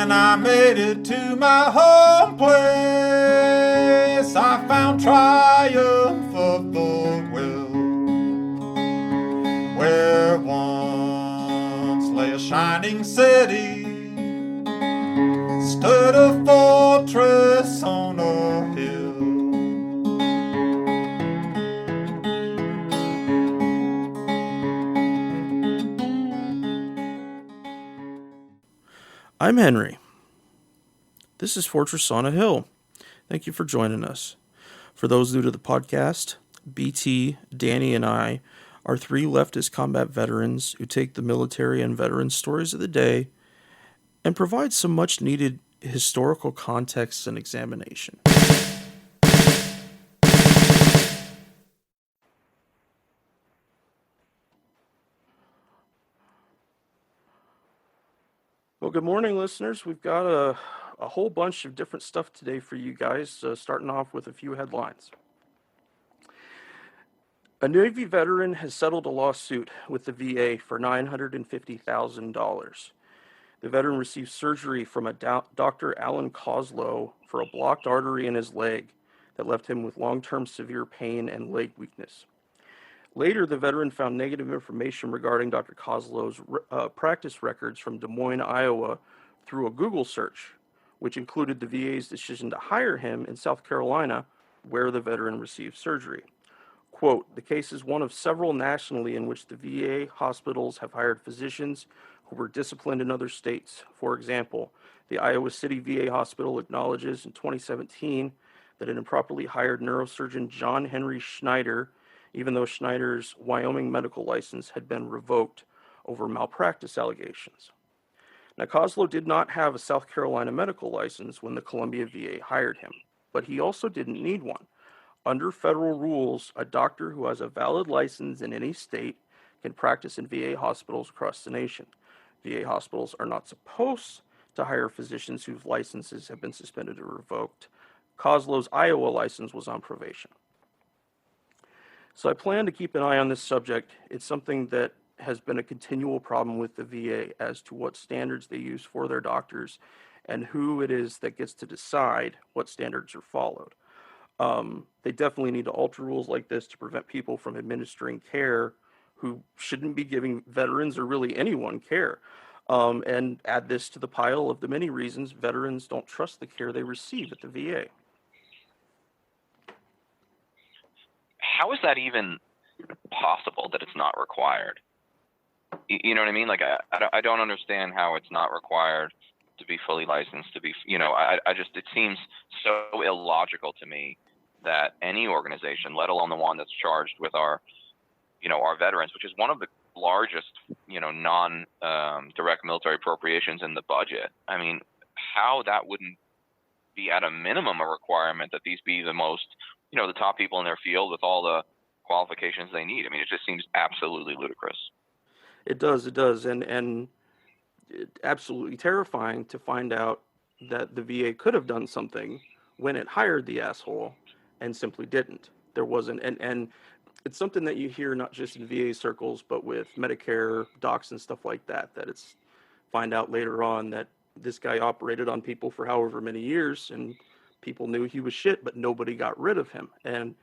When I made it to my home place, I found triumph of the will. Where once lay a shining city, stood a fortress on a hill. I'm Henry. This is Fortress on a Hill. Thank you for joining us. For those new to the podcast, BT, Danny, and I are three leftist combat veterans who take the military and veteran stories of the day and provide some much-needed historical context and examination. Well, good morning, listeners. We've got a whole bunch of different stuff today for you guys, starting off with a few headlines. A Navy veteran has settled a lawsuit with the VA for $950,000. The veteran received surgery from a Dr. Alan Coslow for a blocked artery in his leg that left him with long-term severe pain and leg weakness. Later, the veteran found negative information regarding Dr. Coslow's practice records from Des Moines, Iowa, through a Google search, which included the VA's decision to hire him in South Carolina, where the veteran received surgery. Quote, the case is one of several nationally in which the VA hospitals have hired physicians who were disciplined in other states. For example, the Iowa City VA hospital acknowledges in 2017 that an improperly hired neurosurgeon John Henry Schneider, even though Schneider's Wyoming medical license had been revoked over malpractice allegations. Now, Coslow did not have a South Carolina medical license when the Columbia VA hired him, but he also didn't need one. Under federal rules, a doctor who has a valid license in any state can practice in VA hospitals across the nation. VA hospitals are not supposed to hire physicians whose licenses have been suspended or revoked. Coslow's Iowa license was on probation. So I plan to keep an eye on this subject. It's something that has been a continual problem with the VA as to what standards they use for their doctors and who it is that gets to decide what standards are followed. They definitely need to alter rules like this to prevent people from administering care who shouldn't be giving veterans or really anyone care. And add this to the pile of the many reasons veterans don't trust the care they receive at the VA. How is that even possible that it's not required? You know what I mean? Like, I don't understand how it's not required to be fully licensed, to be, I just, it seems so illogical to me that any organization, let alone the one that's charged with our veterans, which is one of the largest, non-direct military appropriations in the budget. I mean, how that wouldn't be at a minimum a requirement that these be the most, the top people in their field with all the qualifications they need. I mean, it just seems absolutely ludicrous. It does, and absolutely terrifying to find out that the VA could have done something when it hired the asshole and simply didn't. There wasn't, and it's something that you hear not just in VA circles, but with Medicare docs and stuff like that, that it's find out later on that this guy operated on people for however many years and people knew he was shit, but nobody got rid of him. And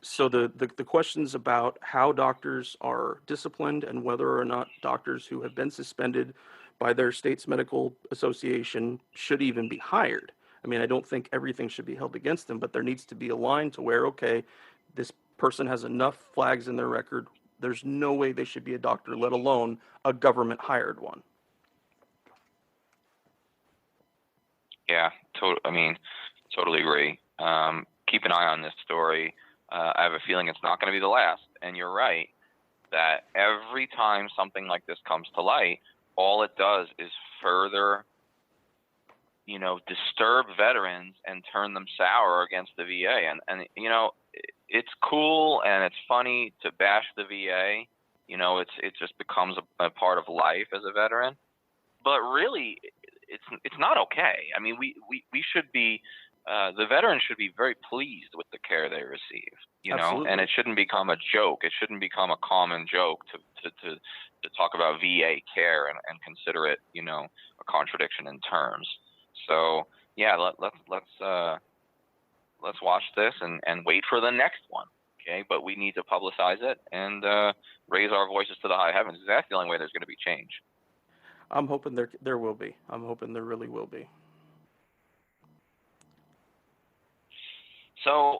so the questions about how doctors are disciplined and whether or not doctors who have been suspended by their state's medical association should even be hired. I mean, I don't think everything should be held against them, but there needs to be a line to where, okay, this person has enough flags in their record. There's no way they should be a doctor, let alone a government hired one. Yeah, totally agree. Keep an eye on this story. I have a feeling it's not going to be the last. And you're right that every time something like this comes to light, all it does is further, disturb veterans and turn them sour against the VA. And it's cool and it's funny to bash the VA. It just becomes a part of life as a veteran. But really, it's not okay. I mean, we should be the veterans should be very pleased with the care they receive, you know, Absolutely. and it shouldn't become a joke. It shouldn't become a common joke to talk about VA care and consider it, you know, a contradiction in terms. So yeah, let's watch this and wait for the next one. Okay, but we need to publicize it and raise our voices to the high heavens. That's the only way there's going to be change. I'm hoping there will be. I'm hoping there really will be. So,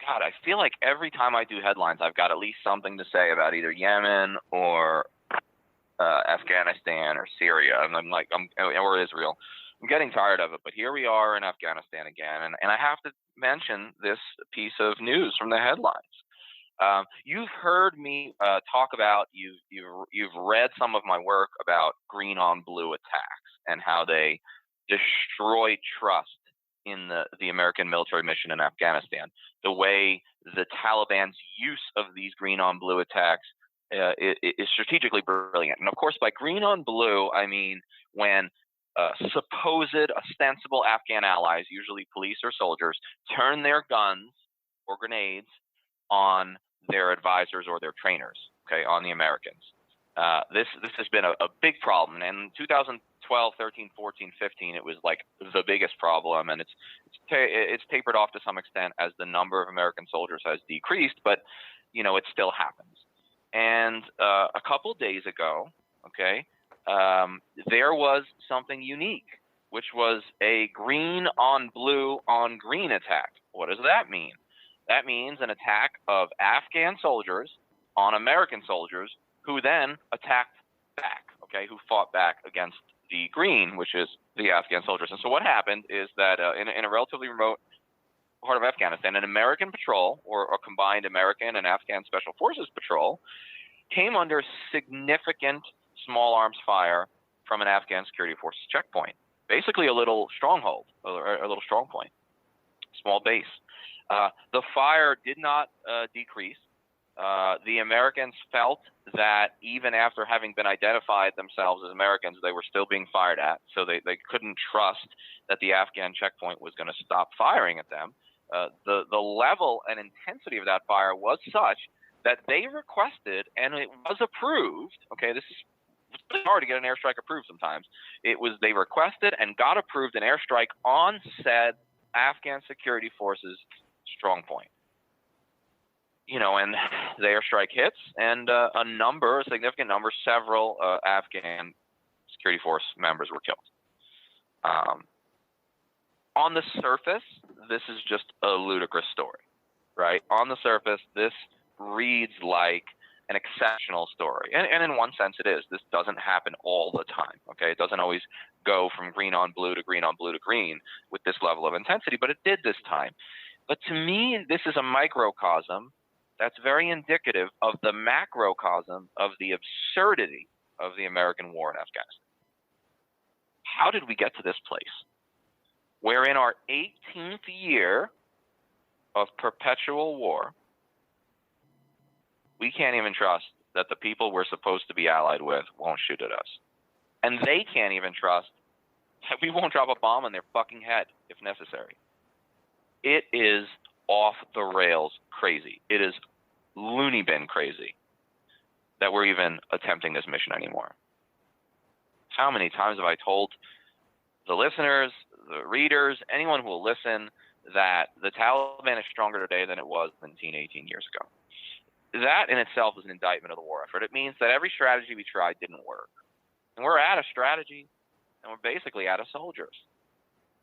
God, I feel like every time I do headlines, I've got at least something to say about either Yemen or Afghanistan or Syria, and or Israel. I'm getting tired of it, but here we are in Afghanistan again, and I have to mention this piece of news from the headlines. You've heard me talk about, you've read some of my work about green on blue attacks and how they destroy trust in the American military mission in Afghanistan. The way the Taliban's use of these green on blue attacks is strategically brilliant. And of course, by green on blue, I mean when supposed ostensible Afghan allies, usually police or soldiers, turn their guns or grenades on their advisors or their trainers, okay, on the Americans. This has been a big problem. And in 2012, 13, 14, 15, it was like the biggest problem, and it's tapered off to some extent as the number of American soldiers has decreased, but you know, it still happens. And a couple days ago, okay, there was something unique, which was a green on blue on green attack. What does that mean? That means an attack of Afghan soldiers on American soldiers who then attacked back, okay, who fought back against the green, which is the Afghan soldiers. And so what happened is that in a relatively remote part of Afghanistan, an American patrol, or a combined American and Afghan Special Forces patrol, came under significant small arms fire from an Afghan security forces checkpoint, basically a little stronghold, or a little strong point, small base. The fire did not decrease. The Americans felt that even after having been identified themselves as Americans, they were still being fired at, so they couldn't trust that the Afghan checkpoint was going to stop firing at them. The level and intensity of that fire was such that they requested, and it was approved, okay, it's really hard to get an airstrike approved sometimes. They requested and got approved an airstrike on said Afghan security forces strong point. You know, and the airstrike hits, and a significant number, several Afghan security force members were killed. On the surface, this is just a ludicrous story, right? On the surface, this reads like an exceptional story. And in one sense it is. This doesn't happen all the time, okay? It doesn't always go from green on blue to green on blue to green with this level of intensity, but it did this time. But to me, this is a microcosm that's very indicative of the macrocosm of the absurdity of the American war in Afghanistan. How did we get to this place? Where in our 18th year of perpetual war, we can't even trust that the people we're supposed to be allied with won't shoot at us. And they can't even trust that we won't drop a bomb on their fucking head if necessary. It is off the rails crazy. It is loony bin crazy that we're even attempting this mission anymore. How many times have I told the listeners, the readers, anyone who will listen, that the Taliban is stronger today than it was 17, 18 years ago? That in itself is an indictment of the war effort. It means that every strategy we tried didn't work. And we're out of strategy, and we're basically out of soldiers.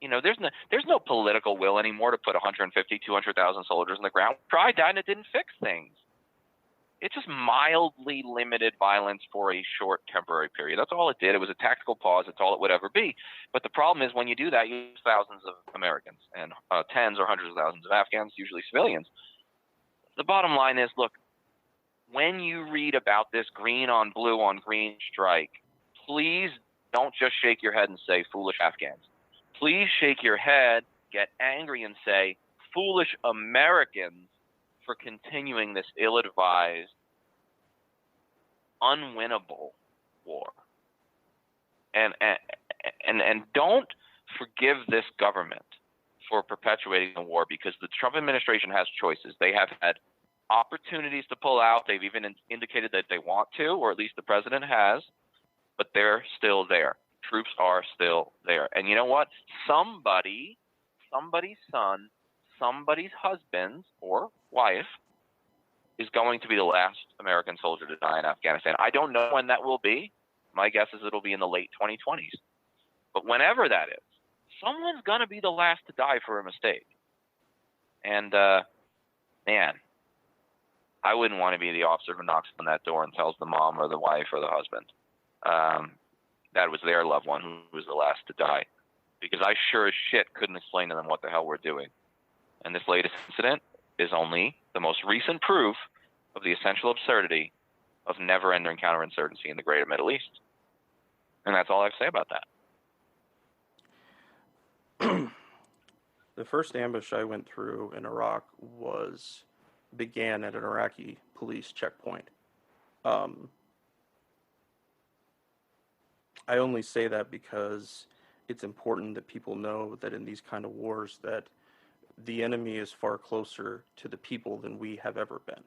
You know, there's no political will anymore to put 150, 200,000 soldiers on the ground. We tried that, and it didn't fix things. It just mildly limited violence for a short temporary period. That's all it did. It was a tactical pause. That's all it would ever be. But the problem is when you do that, you lose thousands of Americans and tens or hundreds of thousands of Afghans, usually civilians. The bottom line is, look, when you read about this green on green strike, please don't just shake your head and say, foolish Afghans. Please shake your head, get angry, and say, foolish Americans for continuing this ill-advised, unwinnable war. And don't forgive this government for perpetuating the war, because the Trump administration has choices. They have had opportunities to pull out. They've even indicated that they want to, or at least the president has, but they're still there. Troops are still there. And you know what? Somebody's son, somebody's husband or wife is going to be the last American soldier to die in Afghanistan. I don't know when that will be. My guess is it'll be in the late 2020s. But whenever that is, someone's going to be the last to die for a mistake. And, man, I wouldn't want to be the officer who knocks on that door and tells the mom or the wife or the husband that was their loved one who was the last to die. Because I sure as shit couldn't explain to them what the hell we're doing. And this latest incident is only the most recent proof of the essential absurdity of never-ending counterinsurgency in the greater Middle East. And that's all I have to say about that. The first ambush I went through in Iraq began at an Iraqi police checkpoint. I only say that because it's important that people know that in these kind of wars that the enemy is far closer to the people than we have ever been.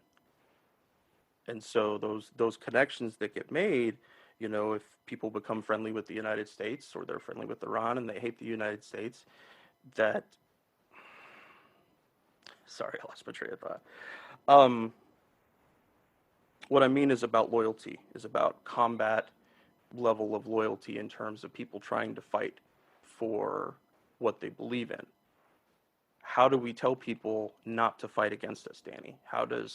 And so those connections that get made, you know, if people become friendly with the United States or they're friendly with Iran and they hate the United States, sorry, I lost my train of thought. What I mean is about loyalty, is about combat level of loyalty in terms of people trying to fight for what they believe in. How do we tell people not to fight against us, Danny? How do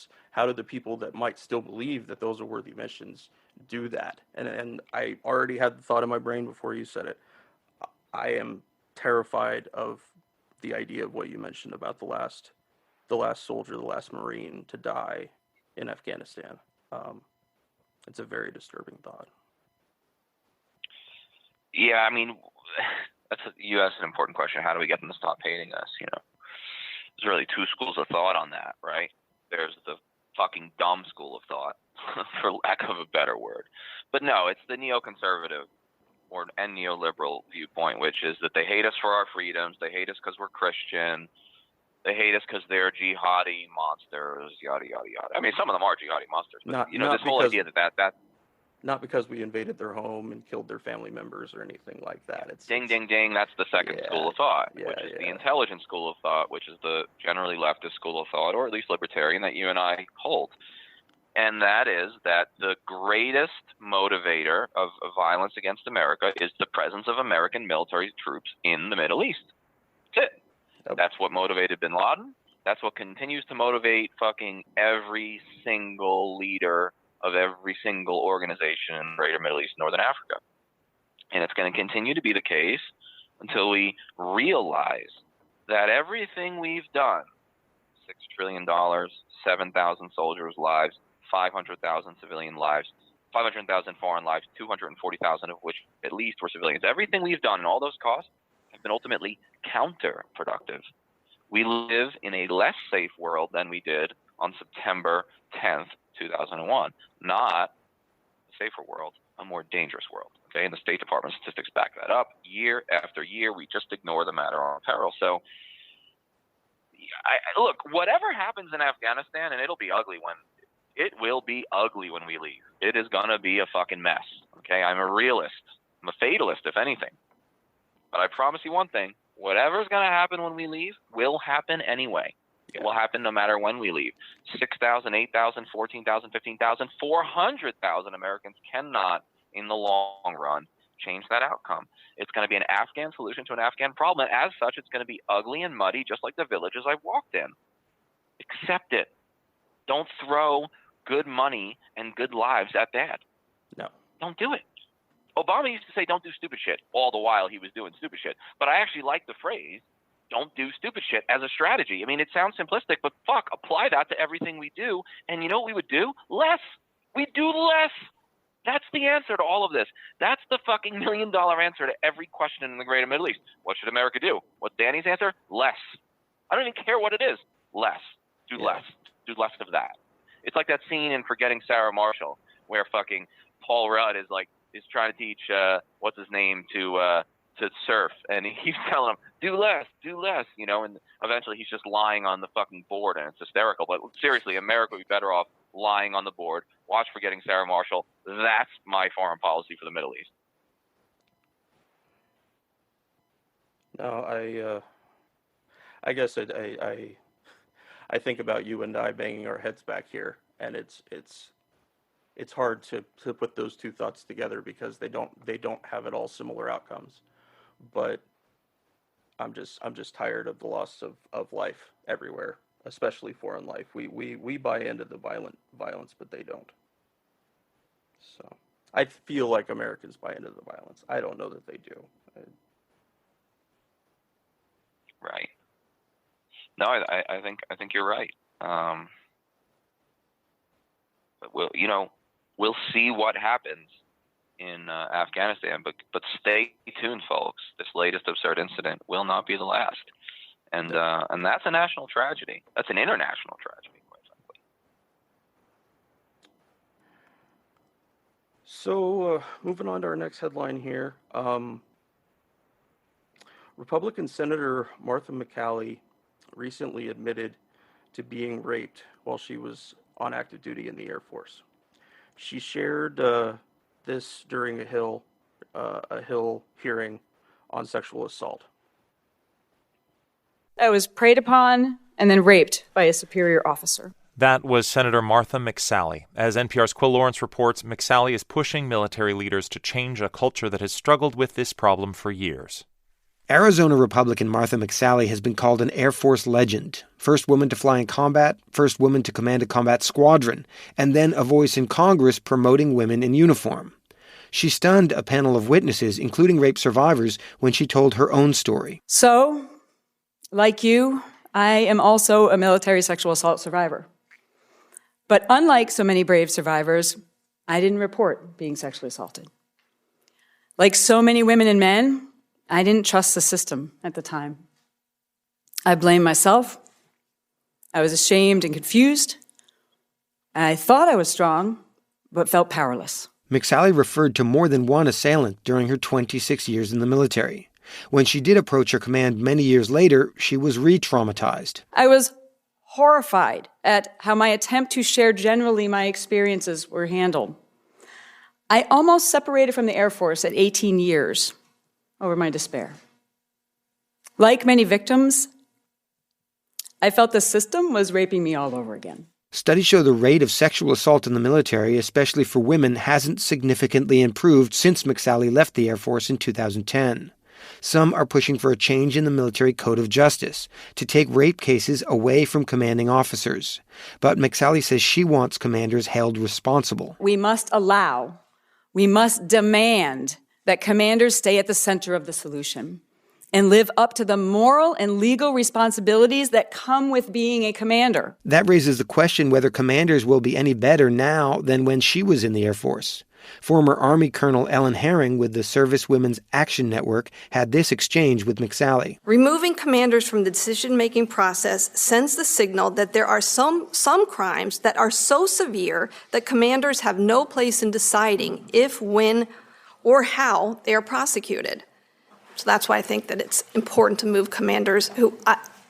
the people that might still believe that those are worthy missions do that? And I already had the thought in my brain before you said it. I am terrified of the idea of what you mentioned about the last soldier, the last Marine to die in Afghanistan. It's a very disturbing thought. Yeah, I mean, you asked an important question. How do we get them to stop hating us? You know, there's really two schools of thought on that, right? There's the fucking dumb school of thought, for lack of a better word. But no, it's the neoconservative and neoliberal viewpoint, which is that they hate us for our freedoms. They hate us because we're Christian. They hate us because they're jihadi monsters, yada, yada, yada. I mean, some of them are jihadi monsters. But, this whole idea that not because we invaded their home and killed their family members or anything like that. Ding, ding. That's the second school of thought, which is the intelligent school of thought, which is the generally leftist school of thought, or at least libertarian, that you and I hold. And that is that the greatest motivator of violence against America is the presence of American military troops in the Middle East. That's it. Yep. That's what motivated bin Laden. That's what continues to motivate fucking every single leader of every single organization in the greater Middle East, Northern Africa. And it's going to continue to be the case until we realize that everything we've done, $6 trillion, 7,000 soldiers' lives, 500,000 civilian lives, 500,000 foreign lives, 240,000 of which at least were civilians. Everything we've done and all those costs have been ultimately counterproductive. We live in a less safe world than we did on September 10th, 2001. Not a safer world, a more dangerous world. Okay, and the State Department statistics back that up. Year after year, we just ignore the matter on peril. So, look, whatever happens in Afghanistan, and it will be ugly when we leave. It is gonna be a fucking mess. Okay, I'm a realist. I'm a fatalist, if anything. But I promise you one thing: whatever's gonna happen when we leave will happen anyway. It will happen no matter when we leave. 6,000, 8,000, 14,000, 15,000, 400,000 Americans cannot, in the long run, change that outcome. It's going to be an Afghan solution to an Afghan problem. And as such, it's going to be ugly and muddy, just like the villages I've walked in. Accept it. Don't throw good money and good lives at bad. No. Don't do it. Obama used to say, don't do stupid shit, all the while he was doing stupid shit. But I actually like the phrase, don't do stupid shit, as a strategy. I mean, it sounds simplistic, but apply that to everything we do. And you know what we would do? Less. We'd do less. That's the answer to all of this. That's the fucking $1 million answer to every question in the greater Middle East. What should America do? What's Danny's answer? Less. I don't even care what it is. Less. Do less. Do less of that. It's like that scene in Forgetting Sarah Marshall where fucking Paul Rudd is trying to teach what's his name to to surf, and he keeps telling him, do less, and eventually he's just lying on the fucking board, and it's hysterical. But seriously, America would be better off lying on the board. Watch for getting Sarah Marshall. That's my foreign policy for the Middle East. No, I guess I think about you and I banging our heads back here, and it's hard to put those two thoughts together because they don't have at all similar outcomes. But I'm just tired of the loss of life everywhere, especially foreign life. We buy into the violence, but they don't. So I feel like Americans buy into the violence. I don't know that they do. Right. No, I think you're right. But we'll see what happens in Afghanistan. But stay tuned, folks. This latest absurd incident will not be the last, and that's a national tragedy. That's an international tragedy, quite frankly. So moving on to our next headline here. Republican Senator Martha McSally recently admitted to being raped while she was on active duty in the Air Force. She shared this during a Hill hearing on sexual assault. I was preyed upon and then raped by a superior officer. That was Senator Martha McSally. As NPR's Quill Lawrence reports, McSally is pushing military leaders to change a culture that has struggled with this problem for years. Arizona Republican Martha McSally has been called an Air Force legend. First woman to fly in combat, first woman to command a combat squadron, and then a voice in Congress promoting women in uniform. She stunned a panel of witnesses, including rape survivors, when she told her own story. So, like you, I am also a military sexual assault survivor. But unlike so many brave survivors, I didn't report being sexually assaulted. Like so many women and men, I didn't trust the system at the time. I blamed myself. I was ashamed and confused. I thought I was strong, but felt powerless. McSally referred to more than one assailant during her 26 years in the military. When she did approach her command many years later, she was re-traumatized. I was horrified at how my attempt to share generally my experiences were handled. I almost separated from the Air Force at 18 years over my despair. Like many victims, I felt the system was raping me all over again. Studies show the rate of sexual assault in the military, especially for women, hasn't significantly improved since McSally left the Air Force in 2010. Some are pushing for a change in the military code of justice to take rape cases away from commanding officers. But McSally says she wants commanders held responsible. We must demand that commanders stay at the center of the solution and live up to the moral and legal responsibilities that come with being a commander. That raises the question whether commanders will be any better now than when she was in the Air Force. Former Army Colonel Ellen Herring with the Service Women's Action Network had this exchange with McSally. Removing commanders from the decision-making process sends the signal that there are some crimes that are so severe that commanders have no place in deciding if, when, or how they are prosecuted. So that's why I think that it's important to move commanders who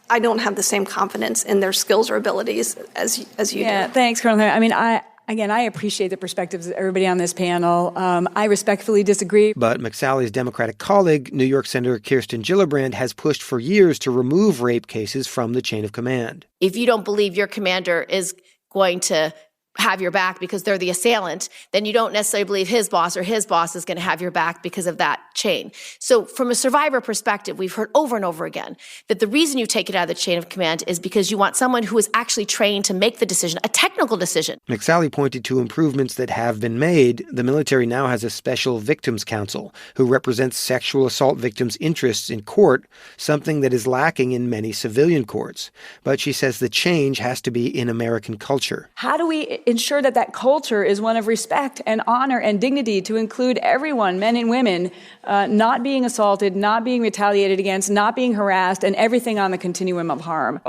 I don't have the same confidence in their skills or abilities as you do. Yeah, thanks, Colonel. I mean, I appreciate the perspectives of everybody on this panel. I respectfully disagree. But McSally's Democratic colleague, New York Senator Kirsten Gillibrand, has pushed for years to remove rape cases from the chain of command. If you don't believe your commander is going to have your back because they're the assailant, then you don't necessarily believe his boss or his boss is going to have your back because of that chain. So from a survivor perspective, we've heard over and over again that the reason you take it out of the chain of command is because you want someone who is actually trained to make the decision, a technical decision. McSally pointed to improvements that have been made. The military now has a special victims council who represents sexual assault victims' interests in court, something that is lacking in many civilian courts. But she says the change has to be in American culture. How do we ensure that that culture is one of respect and honor and dignity to include everyone, men and women, not being assaulted, not being retaliated against, not being harassed, and everything on the continuum of harm?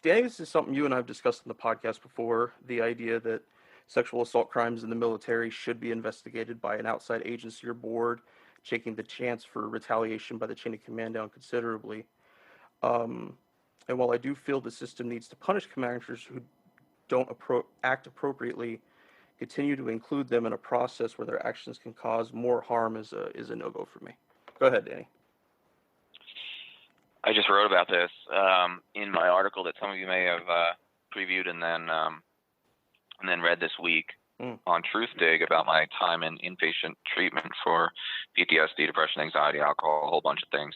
Danny, this is something you and I have discussed in the podcast before, the idea that sexual assault crimes in the military should be investigated by an outside agency or board taking the chance for retaliation by the chain of command down considerably. And while I do feel the system needs to punish commanders who don't act appropriately, continue to include them in a process where their actions can cause more harm is a no-go for me. Go ahead, Danny. I just wrote about this in my article that some of you may have previewed and then read this week on TruthDig about my time in inpatient treatment for PTSD, depression, anxiety, alcohol, a whole bunch of things.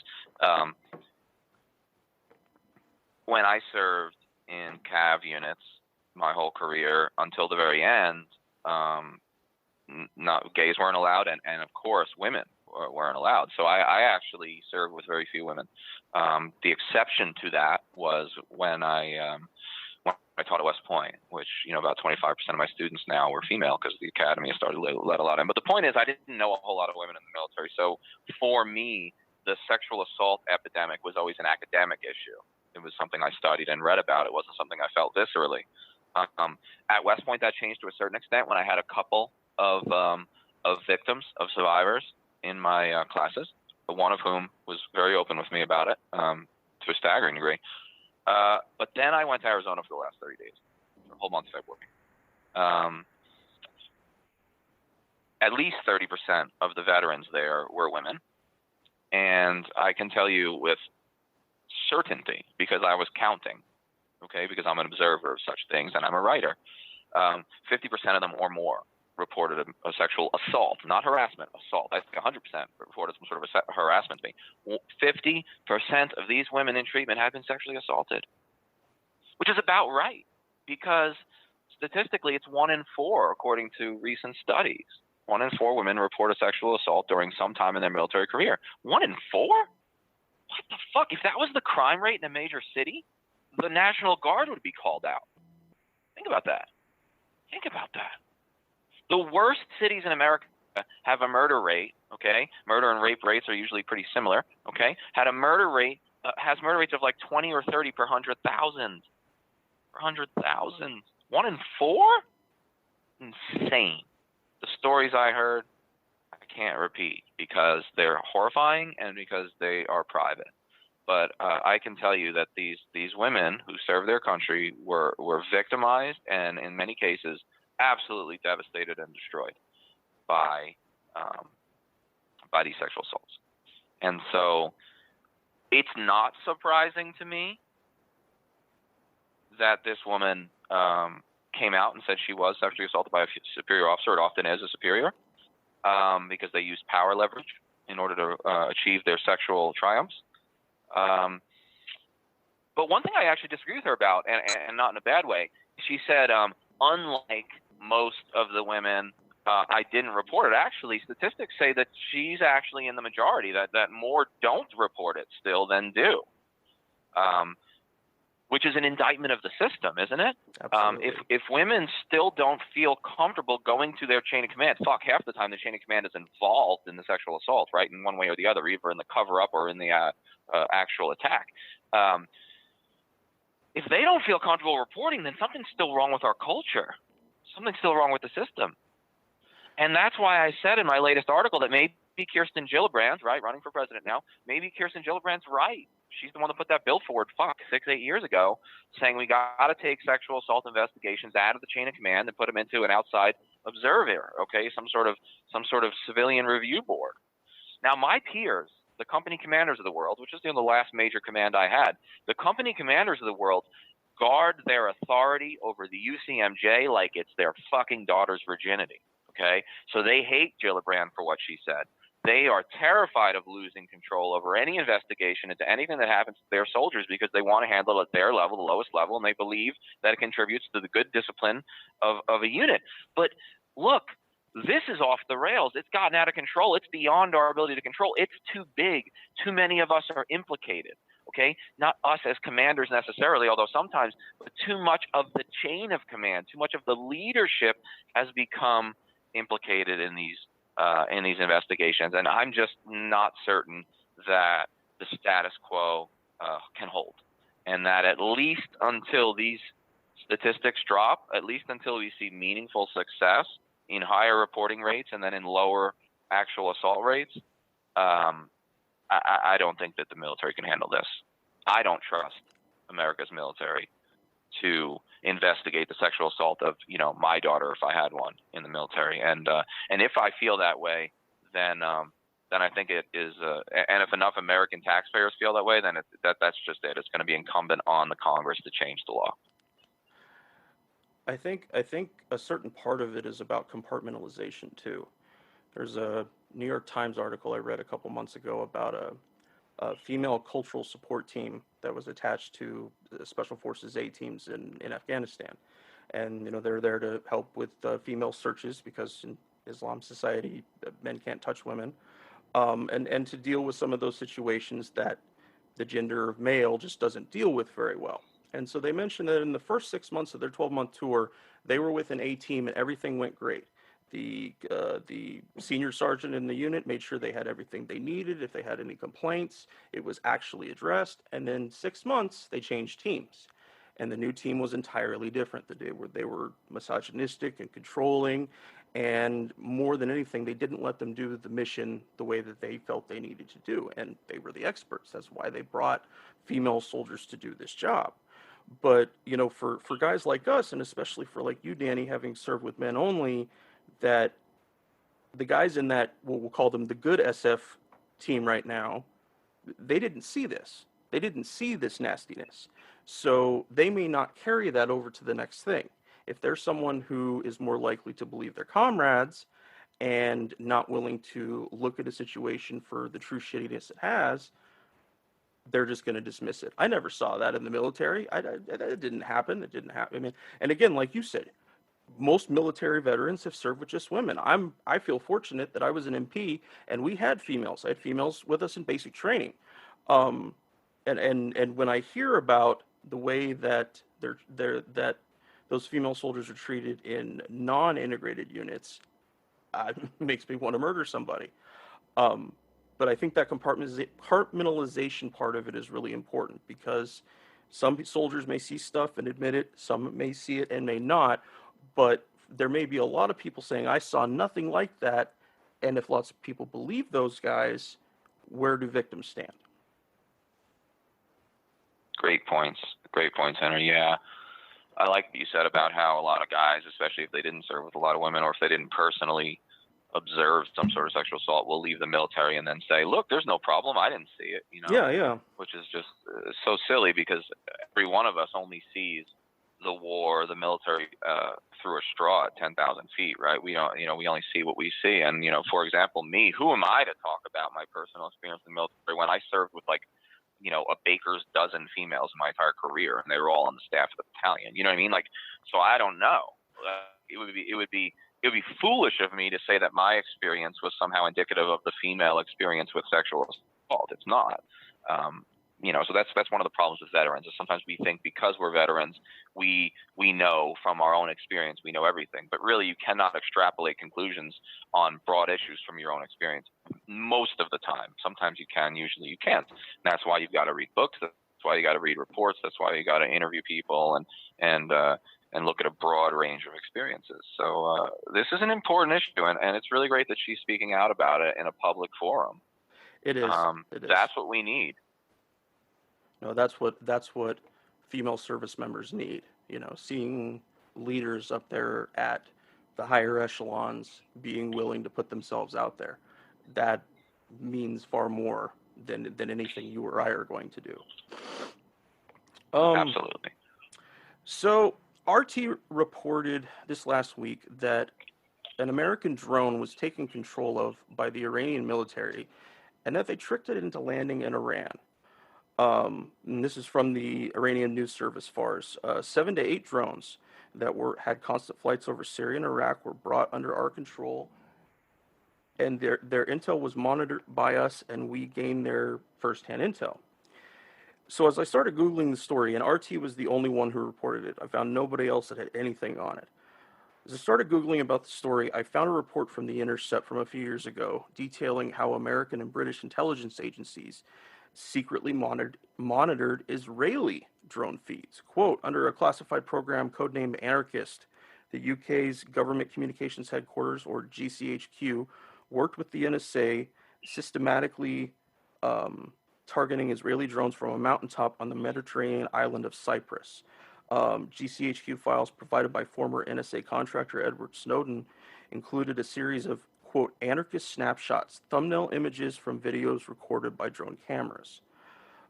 When I served in CAV units my whole career until the very end, gays weren't allowed, and of course women weren't allowed. So I actually served with very few women. The exception to that was when I taught at West Point, which, about 25% of my students now were female because the academy has started to let a lot in. But the point is, I didn't know a whole lot of women in the military. So for me, the sexual assault epidemic was always an academic issue. It was something I studied and read about. It wasn't something I felt viscerally. At West Point, that changed to a certain extent when I had a couple of victims, of survivors in my classes, one of whom was very open with me about it to a staggering degree. But then I went to Arizona for the last 30 days, for the whole month of February. At least 30% of the veterans there were women. And I can tell you with certainty, because I was counting, okay, because I'm an observer of such things and I'm a writer, 50% of them or more reported a sexual assault, not harassment, assault. I think 100% reported some sort of harassment to me. 50% of these women in treatment have been sexually assaulted, which is about right, because statistically it's 1 in 4, according to recent studies. 1 in 4 women report a sexual assault during some time in their military career. 1 in 4? What the fuck? If that was the crime rate in a major city, the National Guard would be called out. Think about that. Think about that. The worst cities in America have a murder rate, okay? Murder and rape rates are usually pretty similar, okay? Has murder rates of like 20 or 30 per 100,000. Per 100,000. 1 in 4? Insane. The stories I heard, I can't repeat because they're horrifying and because they are private. But I can tell you that these women who served their country were victimized and in many cases absolutely devastated and destroyed by these sexual assaults. And so it's not surprising to me that this woman came out and said she was sexually assaulted by a superior officer. It often is a superior because they use power leverage in order to achieve their sexual triumphs. But one thing I actually disagree with her about, and not in a bad way, she said, unlike most of the women, I didn't report it. Actually, statistics say that she's actually in the majority, that more don't report it still than do, which is an indictment of the system, isn't it? If women still don't feel comfortable going to their chain of command, half the time the chain of command is involved in the sexual assault, right, in one way or the other, either in the cover-up or in the actual attack. If they don't feel comfortable reporting, then something's still wrong with our culture. Something's still wrong with the system. And that's why I said in my latest article that maybe Kirsten Gillibrand, right, running for president now, maybe Kirsten Gillibrand's right. She's the one that put that bill forward, 6-8 years ago, saying we got to take sexual assault investigations out of the chain of command and put them into an outside observer, okay, some sort of civilian review board. Now, my peers, the company commanders of the world, which is the last major command I had, the company commanders of the world guard their authority over the UCMJ like it's their fucking daughter's virginity, okay? So they hate Gillibrand for what she said. They are terrified of losing control over any investigation into anything that happens to their soldiers because they want to handle it at their level, the lowest level, and they believe that it contributes to the good discipline of a unit. But look, this is off the rails. It's gotten out of control. It's beyond our ability to control. It's too big. Too many of us are implicated, okay? Not us as commanders necessarily, although sometimes, but too much of the chain of command, too much of the leadership has become implicated in these investigations, and I'm just not certain that the status quo can hold, and that at least until these statistics drop, at least until we see meaningful success in higher reporting rates and then in lower actual assault rates, I don't think that the military can handle this. I don't trust America's military to investigate the sexual assault of, my daughter if I had one in the military. And if I feel that way, then I think it is. And if enough American taxpayers feel that way, then that's just it. It's going to be incumbent on the Congress to change the law. I think a certain part of it is about compartmentalization too. There's a New York Times article I read a couple months ago about a female cultural support team that was attached to the Special Forces A teams in Afghanistan. And, they're there to help with female searches because in Islam society, men can't touch women. And to deal with some of those situations that the gender of male just doesn't deal with very well. And so they mentioned that in the first 6 months of their 12-month tour, they were with an A team and everything went great. The senior sergeant in the unit made sure they had everything they needed. If they had any complaints, it was actually addressed. And then 6 months, they changed teams. And the new team was entirely different. They were misogynistic and controlling. And more than anything, they didn't let them do the mission the way that they felt they needed to do. And they were the experts. That's why they brought female soldiers to do this job. But, for guys like us, and especially for like you, Danny, having served with men only, that the guys in that, we'll call them the good SF team right now, they didn't see this. They didn't see this nastiness. So they may not carry that over to the next thing. If there's someone who is more likely to believe their comrades and not willing to look at a situation for the true shittiness it has, they're just going to dismiss it. I never saw that in the military. It didn't happen. It didn't happen. I mean, and again, like you said, most military veterans have served with just women. I feel fortunate that I was an MP and we had females. I had females with us in basic training. And when I hear about the way that that those female soldiers are treated in non-integrated units, it makes me want to murder somebody. But I think that compartmentalization part of it is really important because some soldiers may see stuff and admit it, some may see it and may not, but there may be a lot of people saying, I saw nothing like that, and if lots of people believe those guys, where do victims stand? Great points, Henry. Yeah, I like what you said about how a lot of guys, especially if they didn't serve with a lot of women or if they didn't personally observe some sort of sexual assault, will leave the military and then say, look, there's no problem, I didn't see it, Yeah. Which is just so silly because every one of us only sees the war, the military through a straw at 10,000 feet, right? We don't, we only see what we see. And, for example, me, who am I to talk about my personal experience in the military when I served with a baker's dozen females in my entire career, and they were all on the staff of the battalion. You know what I mean? So I don't know. It would be foolish of me to say that my experience was somehow indicative of the female experience with sexual assault. It's not. So that's one of the problems with veterans is sometimes we think because we're veterans, we know from our own experience, we know everything. But really, you cannot extrapolate conclusions on broad issues from your own experience most of the time. Sometimes you can, usually you can't. And that's why you've got to read books. That's why you got to read reports. That's why you got to interview people and look at a broad range of experiences. So this is an important issue, and it's really great that she's speaking out about it in a public forum. It is. That's what we need. No, that's what female service members need. Seeing leaders up there at the higher echelons being willing to put themselves out there. That means far more than anything you or I are going to do. Absolutely. So RT reported this last week that an American drone was taken control of by the Iranian military and that they tricked it into landing in Iran. And this is from the Iranian news service Fars. 7 to 8 drones that had constant flights over Syria and Iraq were brought under our control, and their intel was monitored by us, and we gained their firsthand intel. So as I started Googling the story, and RT was the only one who reported it, I found nobody else that had anything on it. As I started Googling about the story, I found a report from The Intercept from a few years ago detailing how American and British intelligence agencies secretly monitored Israeli drone feeds. Quote, under a classified program codenamed Anarchist, the UK's Government Communications Headquarters, or GCHQ, worked with the NSA systematically targeting Israeli drones from a mountaintop on the Mediterranean island of Cyprus. GCHQ files provided by former NSA contractor Edward Snowden included a series of, quote, anarchist snapshots, thumbnail images from videos recorded by drone cameras.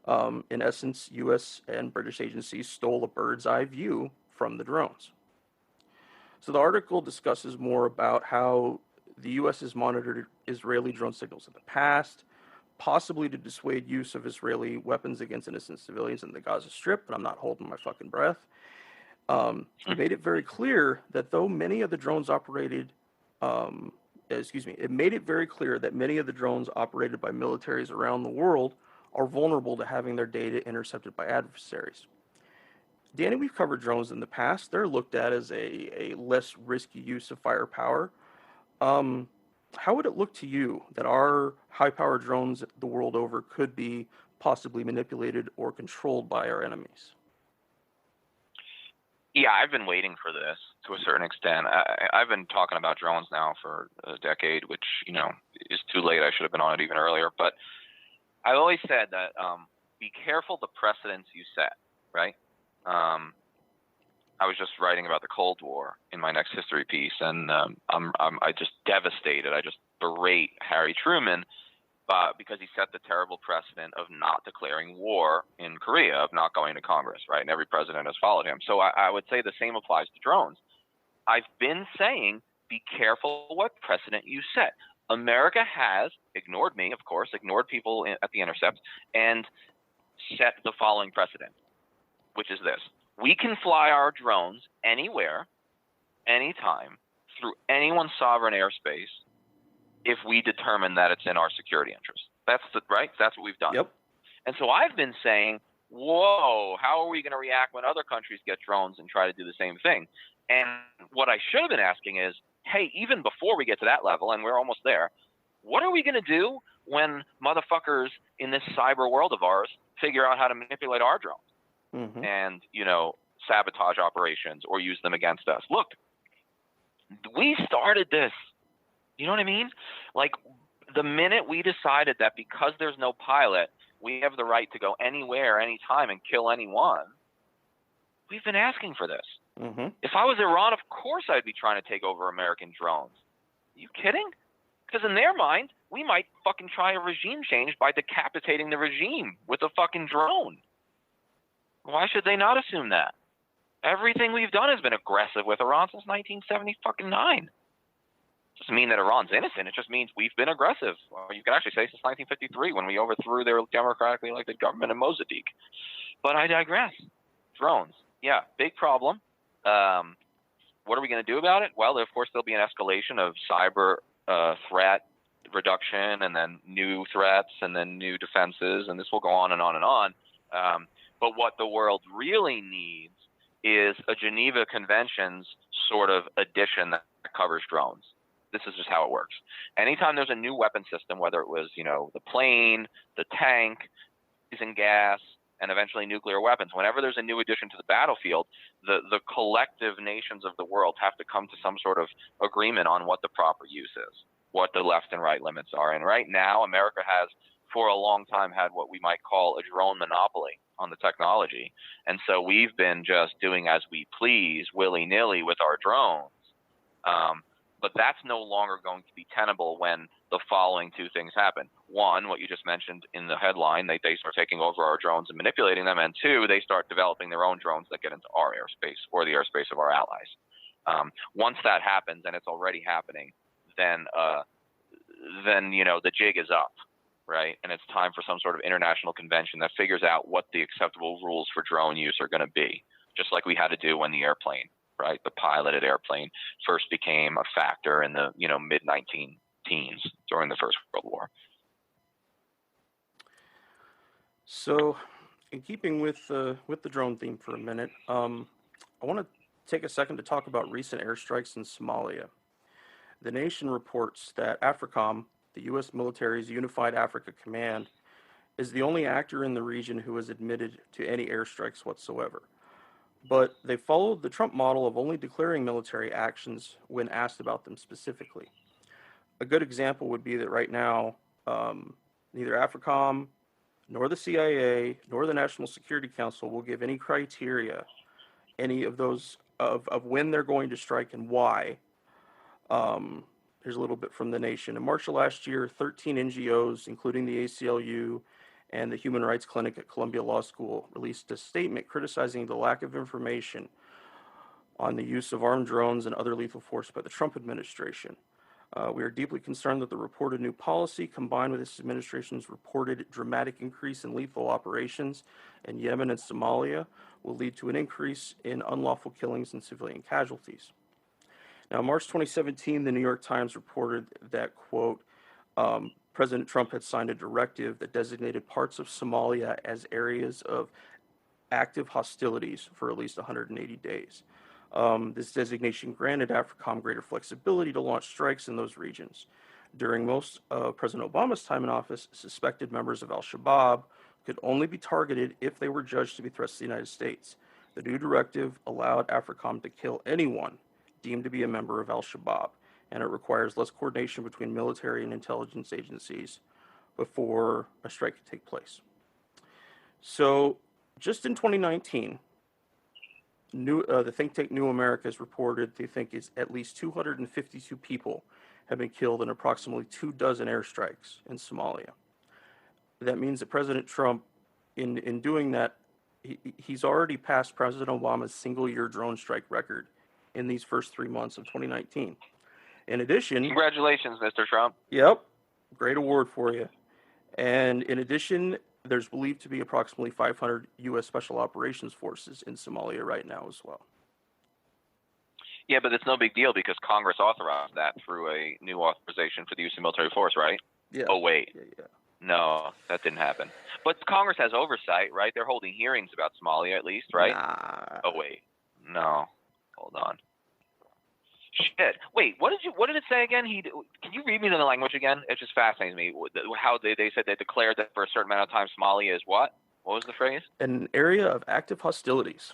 In essence, U.S. and British agencies stole a bird's eye view from the drones. So the article discusses more about how the U.S. has monitored Israeli drone signals in the past, possibly to dissuade use of Israeli weapons against innocent civilians in the Gaza Strip, but I'm not holding my fucking breath. It made it very clear that though many of the drones operated, it made it very clear that many of the drones operated by militaries around the world are vulnerable to having their data intercepted by adversaries. Danny, we've covered drones in the past. They're looked at as a less risky use of firepower. How would it look to you that our high-power drones the world over could be possibly manipulated or controlled by our enemies? Yeah, I've been waiting for this to a certain extent. I've been talking about drones now for a decade, which, is too late. I should have been on it even earlier. But I always said that be careful the precedents you set, right? I was just writing about the Cold War in my next history piece, and I just devastated. I just berate Harry Truman because he set the terrible precedent of not declaring war in Korea, of not going to Congress, right? And every president has followed him. So I would say the same applies to drones. I've been saying, be careful what precedent you set. America has ignored me, of course, ignored people at the intercept, and set the following precedent, which is this. We can fly our drones anywhere, anytime, through anyone's sovereign airspace if we determine that it's in our security interest. Right? That's what we've done. Yep. And so I've been saying, whoa, how are we going to react when other countries get drones and try to do the same thing? And what I should have been asking is, hey, even before we get to that level, and we're almost there, what are we going to do when motherfuckers in this cyber world of ours figure out how to manipulate our drones? Mm-hmm. And, sabotage operations or use them against us. Look, we started this. You know what I mean? Like, the minute we decided that because there's no pilot, we have the right to go anywhere, anytime, and kill anyone, we've been asking for this. Mm-hmm. If I was Iran, of course I'd be trying to take over American drones. Are you kidding? Because in their mind, we might fucking try a regime change by decapitating the regime with a fucking drone. Why should they not assume that? Everything we've done has been aggressive with Iran since 1979. It doesn't mean that Iran's innocent. It just means we've been aggressive. Or you could actually say since 1953 when we overthrew their democratically elected government in Mossadegh. But I digress. Drones. Yeah, big problem. What are we going to do about it? Well, of course, there'll be an escalation of cyber threat reduction and then new threats and then new defenses, and this will go on and on and on. But what the world really needs is a Geneva Conventions sort of addition that covers drones. This is just how it works. Anytime there's a new weapon system, whether it was, the plane, the tank, using gas, and eventually nuclear weapons, whenever there's a new addition to the battlefield, the collective nations of the world have to come to some sort of agreement on what the proper use is, what the left and right limits are. And right now, America has, for a long time, had what we might call a drone monopoly on the technology. And so we've been just doing as we please, willy-nilly with our drones. But that's no longer going to be tenable when the following two things happen. One, what you just mentioned in the headline, they start taking over our drones and manipulating them. And two, they start developing their own drones that get into our airspace or the airspace of our allies. Once that happens, and it's already happening, then the jig is up. Right? And it's time for some sort of international convention that figures out what the acceptable rules for drone use are going to be, just like we had to do when the airplane, right, the piloted airplane first became a factor in the, mid-19-teens during the First World War. So, in keeping with the drone theme for a minute, I want to take a second to talk about recent airstrikes in Somalia. The Nation reports that AFRICOM, the U.S. military's Unified Africa Command, is the only actor in the region who has admitted to any airstrikes whatsoever. But they followed the Trump model of only declaring military actions when asked about them specifically. A good example would be that right now, Neither AFRICOM nor the CIA nor the National Security Council will give any criteria, any of those of when they're going to strike and why. Here's a little bit from The Nation. In March of last year, 13 NGOs, including the ACLU and the Human Rights Clinic at Columbia Law School, released a statement criticizing the lack of information on the use of armed drones and other lethal force by the Trump administration. We are deeply concerned that the reported new policy, combined with this administration's reported dramatic increase in lethal operations in Yemen and Somalia, will lead to an increase in unlawful killings and civilian casualties. Now, in March 2017, the New York Times reported that, quote, President Trump had signed a directive that designated parts of Somalia as areas of active hostilities for at least 180 days. This designation granted AFRICOM greater flexibility to launch strikes in those regions. During most of President Obama's time in office, suspected members of al-Shabaab could only be targeted if they were judged to be threats to the United States. The new directive allowed AFRICOM to kill anyone deemed to be a member of al-Shabaab, and it requires less coordination between military and intelligence agencies before a strike can take place. So, just in 2019, the think tank New America has reported they think it's at least 252 people have been killed in approximately 24 airstrikes in Somalia. That means that President Trump, in doing that, he's already passed President Obama's single-year drone strike record in these first 3 months of 2019. In addition... Congratulations, Mr. Trump. Yep. Great award for you. And in addition, there's believed to be approximately 500 U.S. Special Operations Forces in Somalia right now as well. Yeah, but it's no big deal because Congress authorized that through a new authorization for the use of military force, right? Yeah. Oh, wait. Yeah. No, that didn't happen. But Congress has oversight, right? They're holding hearings about Somalia at least, right? Nah. Oh, wait. No. Hold on. Shit. Wait, what did it say again? Can you read me the language again? It just fascinates me. How they said they declared that for a certain amount of time Somalia is what? What was the phrase? An area of active hostilities.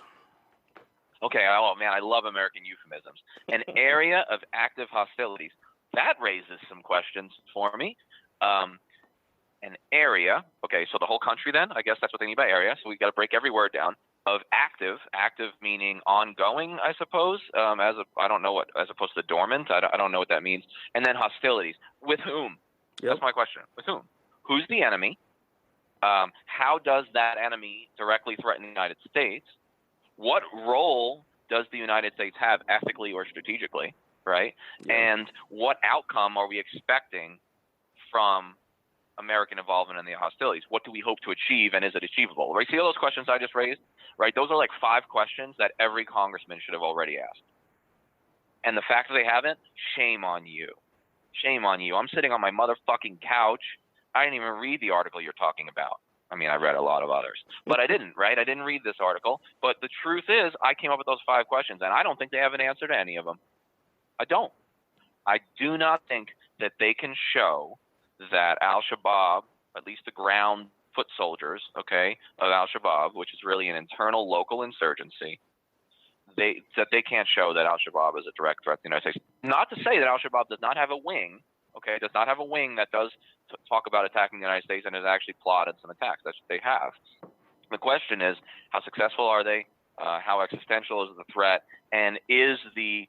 Okay, oh man, I love American euphemisms. An area of active hostilities. That raises some questions for me. An area, okay, so the whole country then? I guess that's what they mean by area, so we've got to break every word down. Of active meaning ongoing, I suppose, as opposed to dormant. I don't know what that means. And then hostilities. With whom? Yep. That's my question. With whom? Who's the enemy? How does that enemy directly threaten the United States? What role does the United States have ethically or strategically, right? Yep. And what outcome are we expecting from American involvement in the hostilities? What do we hope to achieve, and is it achievable? Right? See all those questions I just raised? Right? Those are like 5 questions that every congressman should have already asked. And the fact that they haven't, shame on you. Shame on you. I'm sitting on my motherfucking couch. I didn't even read the article you're talking about. I mean, I read a lot of others, but I didn't, right? I didn't read this article. But the truth is, I came up with those 5 questions, and I don't think they have an answer to any of them. I don't. I do not think that they can show that al-Shabaab, at least the ground foot soldiers, okay, of al-Shabaab, which is really an internal local insurgency, that they can't show that al-Shabaab is a direct threat to the United States. Not to say that al-Shabaab does not have a wing, okay, does not have a wing that does talk about attacking the United States and has actually plotted some attacks. That's what they have. The question is, how successful are they? How existential is the threat? And is the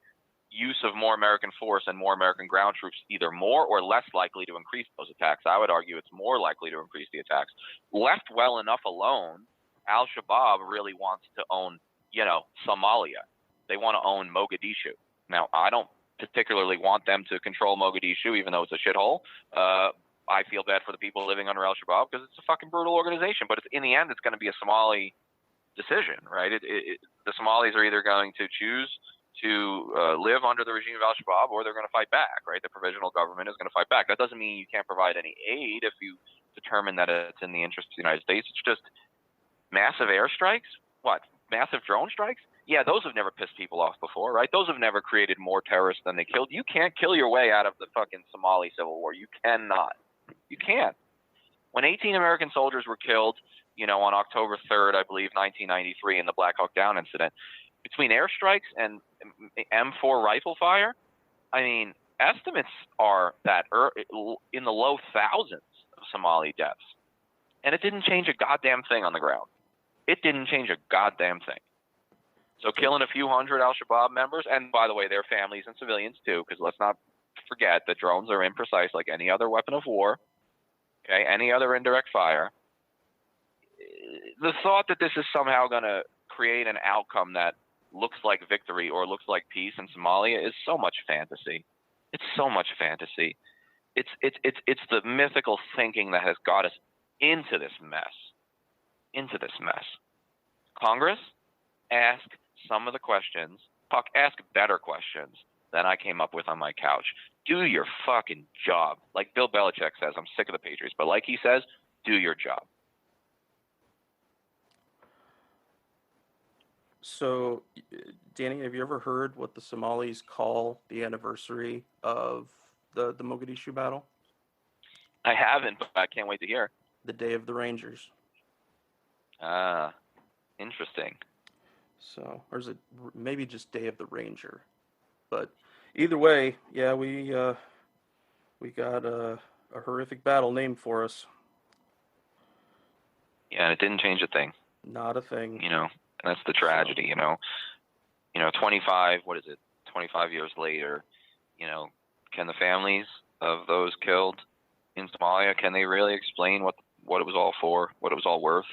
use of more American force and more American ground troops either more or less likely to increase those attacks? I would argue it's more likely to increase the attacks. Left well enough alone, al-Shabaab really wants to own, Somalia. They want to own Mogadishu. Now, I don't particularly want them to control Mogadishu, even though it's a shithole. I feel bad for the people living under al-Shabaab because it's a fucking brutal organization. But in the end, it's going to be a Somali decision, right? The Somalis are either going to choose to live under the regime of al-Shabaab, or they're going to fight back, right? The provisional government is going to fight back. That doesn't mean you can't provide any aid if you determine that it's in the interest of the United States. It's just massive airstrikes? What? Massive drone strikes? Yeah, those have never pissed people off before, right? Those have never created more terrorists than they killed. You can't kill your way out of the fucking Somali civil war. You cannot. You can't. When 18 American soldiers were killed, on October 3rd, I believe, 1993, in the Black Hawk Down incident, between airstrikes and M4 rifle fire, I mean, estimates are that in the low thousands of Somali deaths. And it didn't change a goddamn thing on the ground. It didn't change a goddamn thing. So killing a few hundred al-Shabaab members, and by the way, their families and civilians too, because let's not forget that drones are imprecise like any other weapon of war, okay, any other indirect fire. The thought that this is somehow going to create an outcome that looks like victory or looks like peace in Somalia is so much fantasy. It's so much fantasy. It's the mythical thinking that has got us into this mess. Congress, ask some of the questions. Fuck, ask better questions than I came up with on my couch. Do your fucking job. Like Bill Belichick says, I'm sick of the Patriots, but like he says, do your job. So, Danny, have you ever heard what the Somalis call the anniversary of the Mogadishu battle? I haven't, but I can't wait to hear. The Day of the Rangers. Ah, interesting. So, or is it maybe just Day of the Ranger? But either way, yeah, we got a horrific battle named for us. Yeah, and it didn't change a thing. Not a thing. You know, and that's the tragedy, you know. 25 years later, can the families of those killed in Somalia, can they really explain what it was all for, what it was all worth?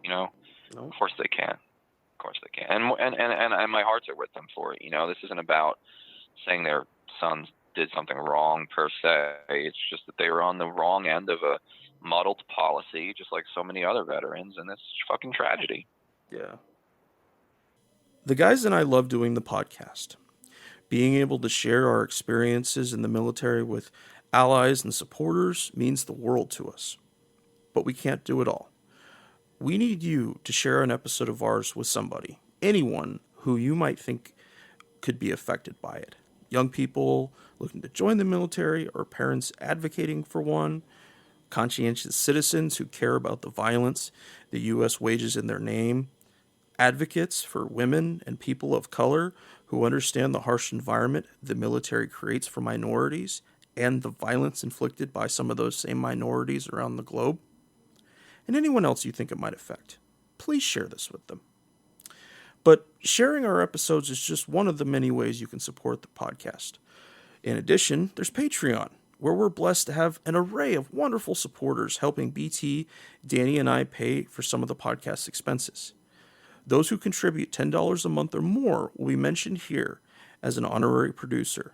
No. Of course they can. Of course they can. And my hearts are with them for it. This isn't about saying their sons did something wrong per se. It's just that they were on the wrong end of a muddled policy, just like so many other veterans, and it's fucking tragedy. Yeah. The guys and I love doing the podcast. Being able to share our experiences in the military with allies and supporters means the world to us. But we can't do it all. We need you to share an episode of ours with somebody, anyone who you might think could be affected by it. Young people looking to join the military or parents advocating for one, conscientious citizens who care about the violence the U.S. wages in their name, advocates for women and people of color who understand the harsh environment the military creates for minorities and the violence inflicted by some of those same minorities around the globe, and anyone else you think it might affect. Please share this with them. But sharing our episodes is just one of the many ways you can support the podcast. In addition, there's Patreon, where we're blessed to have an array of wonderful supporters helping BT, Danny, and I pay for some of the podcast's expenses. Those who contribute $10 a month or more will be mentioned here as an honorary producer,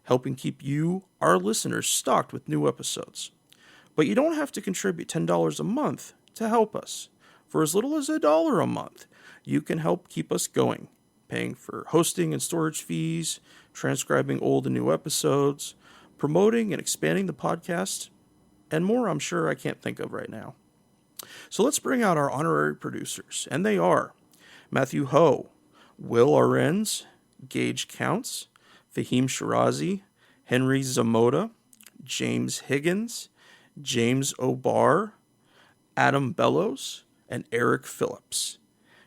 helping keep you, our listeners, stocked with new episodes. But you don't have to contribute $10 a month to help us. For as little as $1 a month, you can help keep us going, paying for hosting and storage fees, transcribing old and new episodes, promoting and expanding the podcast, and more I'm sure I can't think of right now. So let's bring out our honorary producers, and they are Matthew Ho, Will Arends, Gage Counts, Fahim Shirazi, Henry Zamoda, James Higgins, James O'Barr, Adam Bellows, and Eric Phillips.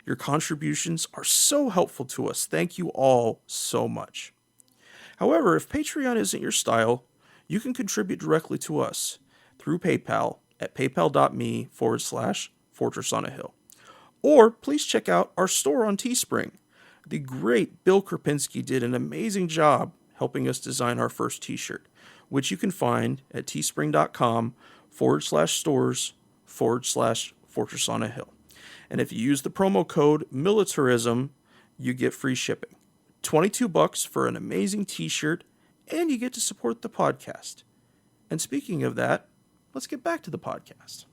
Your contributions are so helpful to us. Thank you all so much. However, if Patreon isn't your style, you can contribute directly to us through PayPal at paypal.me/Fortress on a Hill. Or please check out our store on Teespring. The great Bill Krupinski did an amazing job helping us design our first t-shirt, which you can find at teespring.com/stores/Fortress on a Hill. And if you use the promo code militarism, you get free shipping. $22 for an amazing t-shirt, and you get to support the podcast. And speaking of that, let's get back to the podcast.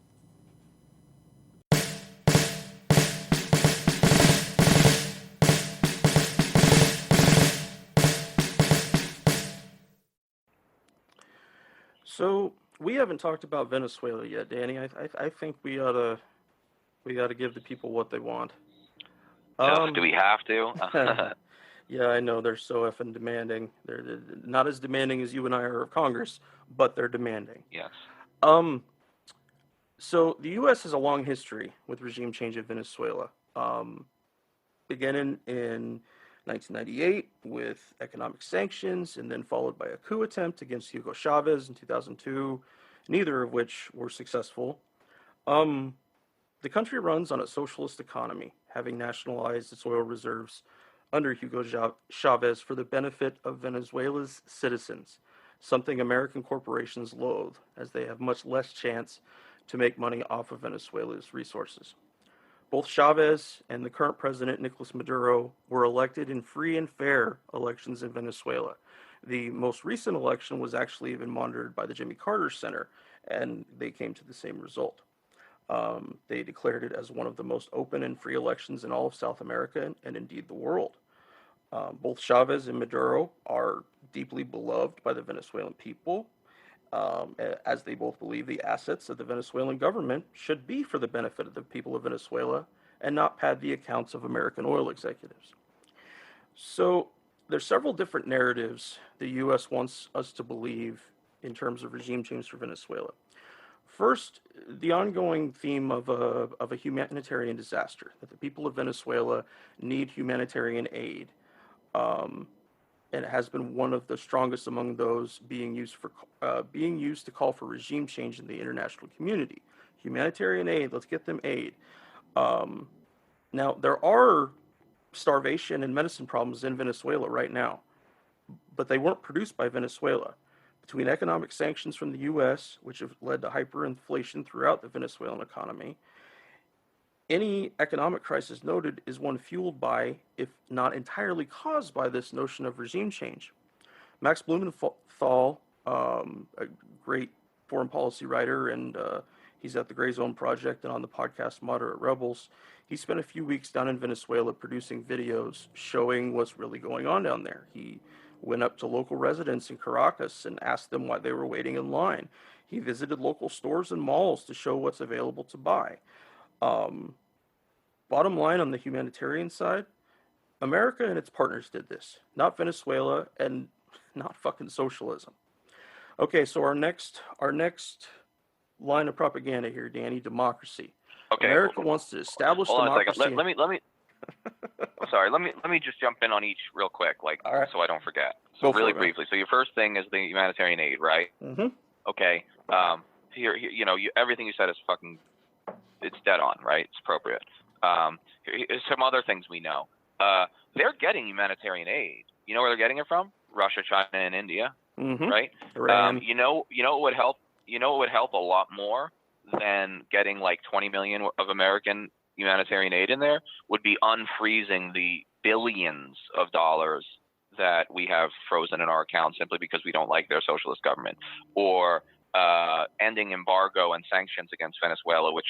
So we haven't talked about Venezuela yet, Danny. I think we ought to give the people what they want. Do we have to? Yeah, I know they're so effing demanding. They're not as demanding as you and I are of Congress, but they're demanding. Yes. So the U.S. has a long history with regime change in Venezuela. Beginning in 1998 with economic sanctions, and then followed by a coup attempt against Hugo Chavez in 2002, neither of which were successful. The country runs on a socialist economy, having nationalized its oil reserves under Hugo Chavez for the benefit of Venezuela's citizens, something American corporations loathe, as they have much less chance to make money off of Venezuela's resources. Both Chavez and the current president, Nicolas Maduro, were elected in free and fair elections in Venezuela. The most recent election was actually even monitored by the Jimmy Carter Center, and they came to the same result. They declared it as one of the most open and free elections in all of South America and indeed the world. Both Chavez and Maduro are deeply beloved by the Venezuelan people, as they both believe the assets of the Venezuelan government should be for the benefit of the people of Venezuela and not pad the accounts of American oil executives. So there's several different narratives the U.S. wants us to believe in terms of regime change for Venezuela. First, the ongoing theme of a humanitarian disaster, that the people of Venezuela need humanitarian aid, and it has been one of the strongest among those being used to call for regime change in the international community. Humanitarian aid, let's get them aid. Now, there are starvation and medicine problems in Venezuela right now, but they weren't produced by Venezuela. Between economic sanctions from the U.S., which have led to hyperinflation throughout the Venezuelan economy, any economic crisis noted is one fueled by, if not entirely caused by, this notion of regime change. Max Blumenthal, a great foreign policy writer, and he's at the Gray Zone Project and on the podcast Moderate Rebels, he spent a few weeks down in Venezuela producing videos showing what's really going on down there. He went up to local residents in Caracas and asked them why they were waiting in line. He visited local stores and malls to show what's available to buy. Bottom line on the humanitarian side, America and its partners did this, not Venezuela and not fucking socialism. Okay, so our next line of propaganda here, Danny, democracy. Okay. America wants to establish democracy. Hold on a second. Let me sorry, let me just jump in on each real quick, like, right, so I don't forget. So really briefly. So your first thing is the humanitarian aid, right? Mm-hmm. Okay. Here, everything you said is fucking, it's dead on, right? It's appropriate. Here's some other things we know. They're getting humanitarian aid. You know where they're getting it from? Russia, China, and India, right? You know what would help? You know what would help a lot more than getting like 20 million of American humanitarian aid in there would be unfreezing the billions of dollars that we have frozen in our account simply because we don't like their socialist government, or ending embargo and sanctions against Venezuela, which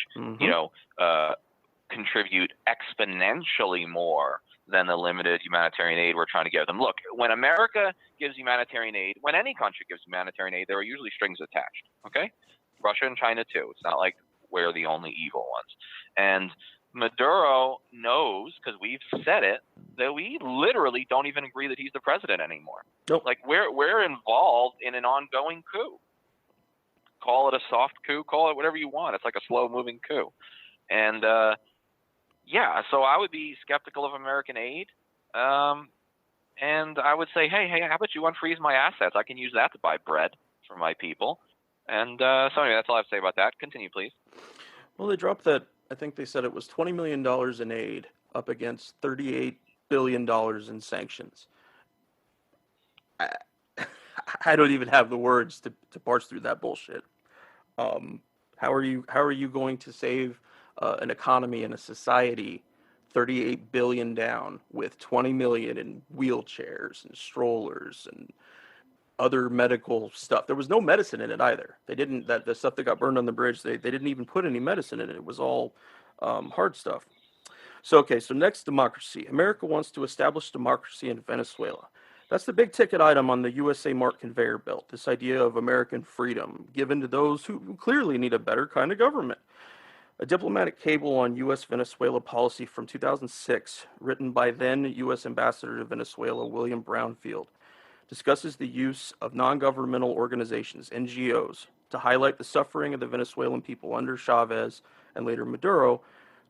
contribute exponentially more than the limited humanitarian aid we're trying to give them. Look, when America gives humanitarian aid, when any country gives humanitarian aid, there are usually strings attached, okay? Russia and China too. It's not like we're the only evil ones. And Maduro knows, because we've said it, that we literally don't even agree that he's the president anymore. Nope. Like, we're involved in an ongoing coup. Call it a soft coup, call it whatever you want. It's like a slow-moving coup. And, so I would be skeptical of American aid. And I would say, hey, how about you unfreeze my assets? I can use that to buy bread for my people. And so anyway, that's all I have to say about that. Continue, please. Well, they dropped that. I think they said it was $20 million in aid up against $38 billion in sanctions. I don't even have the words to parse through that bullshit. How are you going to save an economy and a society $38 billion down with $20 million in wheelchairs and strollers and other medical stuff? There was no medicine in it either. They didn't, the stuff that got burned on the bridge, they didn't even put any medicine in it. It was all hard stuff. So next, democracy. America wants to establish democracy in Venezuela. That's the big ticket item on the USA Mark conveyor belt, this idea of American freedom given to those who clearly need a better kind of government. A diplomatic cable on U.S.-Venezuela policy from 2006, written by then U.S. Ambassador to Venezuela William Brownfield, discusses the use of non-governmental organizations, NGOs, to highlight the suffering of the Venezuelan people under Chavez and later Maduro,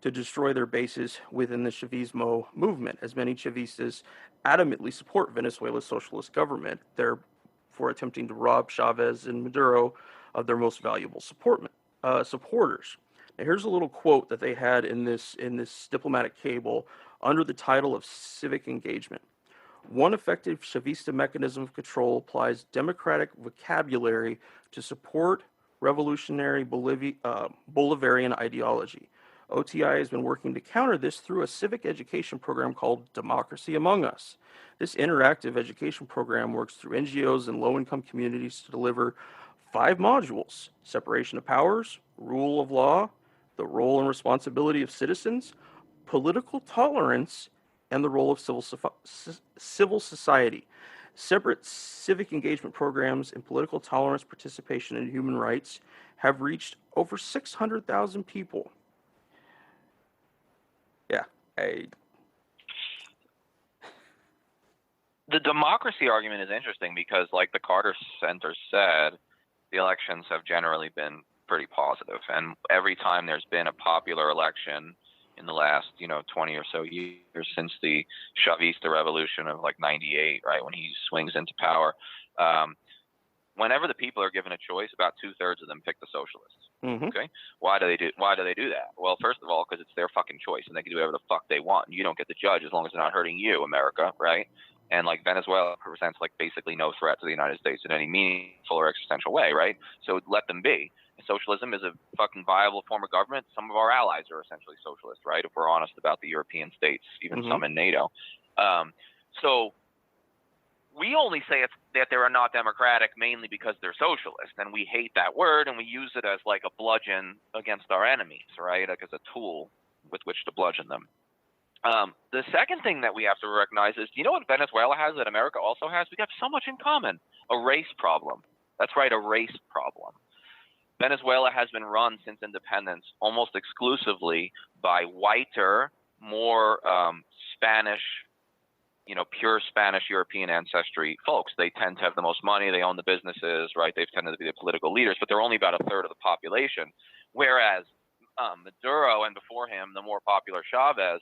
to destroy their bases within the Chavismo movement, as many Chavistas adamantly support Venezuela's socialist government, therefore attempting to rob Chavez and Maduro of their most valuable supporters. Now, here's a little quote that they had in this diplomatic cable under the title of civic engagement. One effective Chavista mechanism of control applies democratic vocabulary to support revolutionary Bolivarian ideology. OTI has been working to counter this through a civic education program called Democracy Among Us. This interactive education program works through NGOs and low-income communities to deliver 5 modules: separation of powers, rule of law, the role and responsibility of citizens, political tolerance, and the role of civil society. Separate civic engagement programs and political tolerance, participation, and human rights have reached over 600,000 people. Yeah, The democracy argument is interesting because, like the Carter Center said, the elections have generally been pretty positive. And every time there's been a popular election in the last, 20 or so years since the Chavista revolution of like 98, right, when he swings into power, whenever the people are given a choice, about 2/3 of them pick the socialists. Mm-hmm. Okay, why do they do that? Well, first of all, because it's their fucking choice and they can do whatever the fuck they want. And you don't get to judge as long as they're not hurting you, America, right? And like Venezuela presents like basically no threat to the United States in any meaningful or existential way, right? So let them be. Socialism is a fucking viable form of government. Some of our allies are essentially socialist, right? If we're honest about the European states, even some in NATO. So we only say that they are not democratic mainly because they're socialist, and we hate that word, and we use it as like a bludgeon against our enemies, right? Like as a tool with which to bludgeon them. The second thing that we have to recognize is, you know what Venezuela has that America also has? We have so much in common. A race problem. That's right, a race problem. Venezuela has been run since independence almost exclusively by whiter, more Spanish, pure Spanish European ancestry folks. They tend to have the most money. They own the businesses, right? They've tended to be the political leaders, but they're only about 1/3 of the population. Whereas Maduro and before him, the more popular Chavez,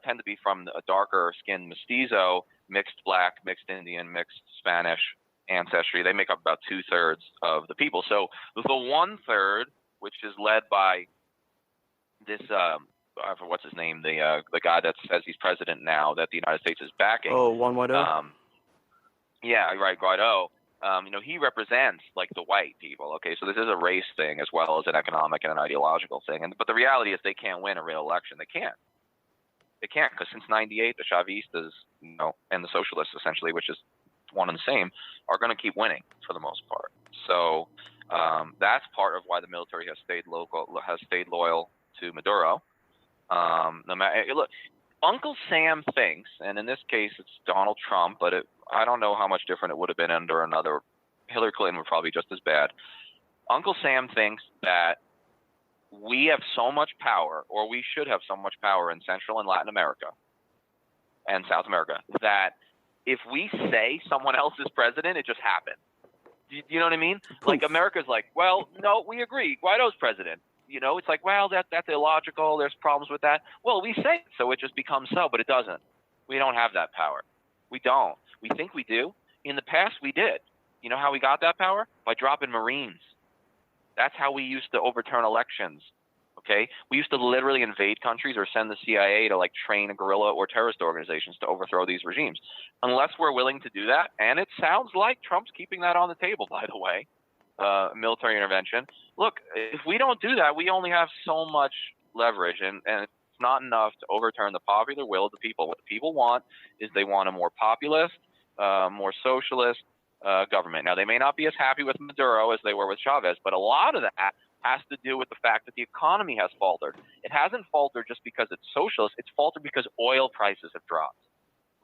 tend to be from a darker skinned mestizo, mixed black, mixed Indian, mixed Spanish ancestry. They make up about 2/3 of the people. So the 1/3, which is led by this, what's his name, the guy that says he's president now that the United States is backing. Oh, Juan Guaido. Yeah, right, Guaido. He represents like the white people. Okay, so this is a race thing as well as an economic and an ideological thing. But the reality is they can't win a real election. They can't. They can't, because since '98, the Chavistas, and the socialists essentially, which is one and the same, are going to keep winning for the most part. So that's part of why the military has stayed loyal to Maduro. Look, Uncle Sam thinks, and in this case it's Donald Trump, but I don't know how much different it would have been under another. Hillary Clinton were probably just as bad. Uncle Sam thinks that we have so much power, or we should have so much power in Central and Latin America and South America, that if we say someone else is president, it just happened. Do you know what I mean? Poof. Like America's like, well, no, we agree. Guaido's president. It's like, well, that's illogical. There's problems with that. Well, we say it, so it just becomes so, but it doesn't. We don't have that power. We don't. We think we do. In the past, we did. You know how we got that power? By dropping Marines. That's how we used to overturn elections, okay? We used to literally invade countries or send the CIA to, like, train a guerrilla or terrorist organizations to overthrow these regimes. Unless we're willing to do that, and it sounds like Trump's keeping that on the table, by the way, military intervention. Look, if we don't do that, we only have so much leverage, and it's not enough to overturn the popular will of the people. What the people want is they want a more populist, more socialist, government. Now, they may not be as happy with Maduro as they were with Chavez, but a lot of that has to do with the fact that the economy has faltered. It hasn't faltered just because it's socialist. It's faltered because oil prices have dropped.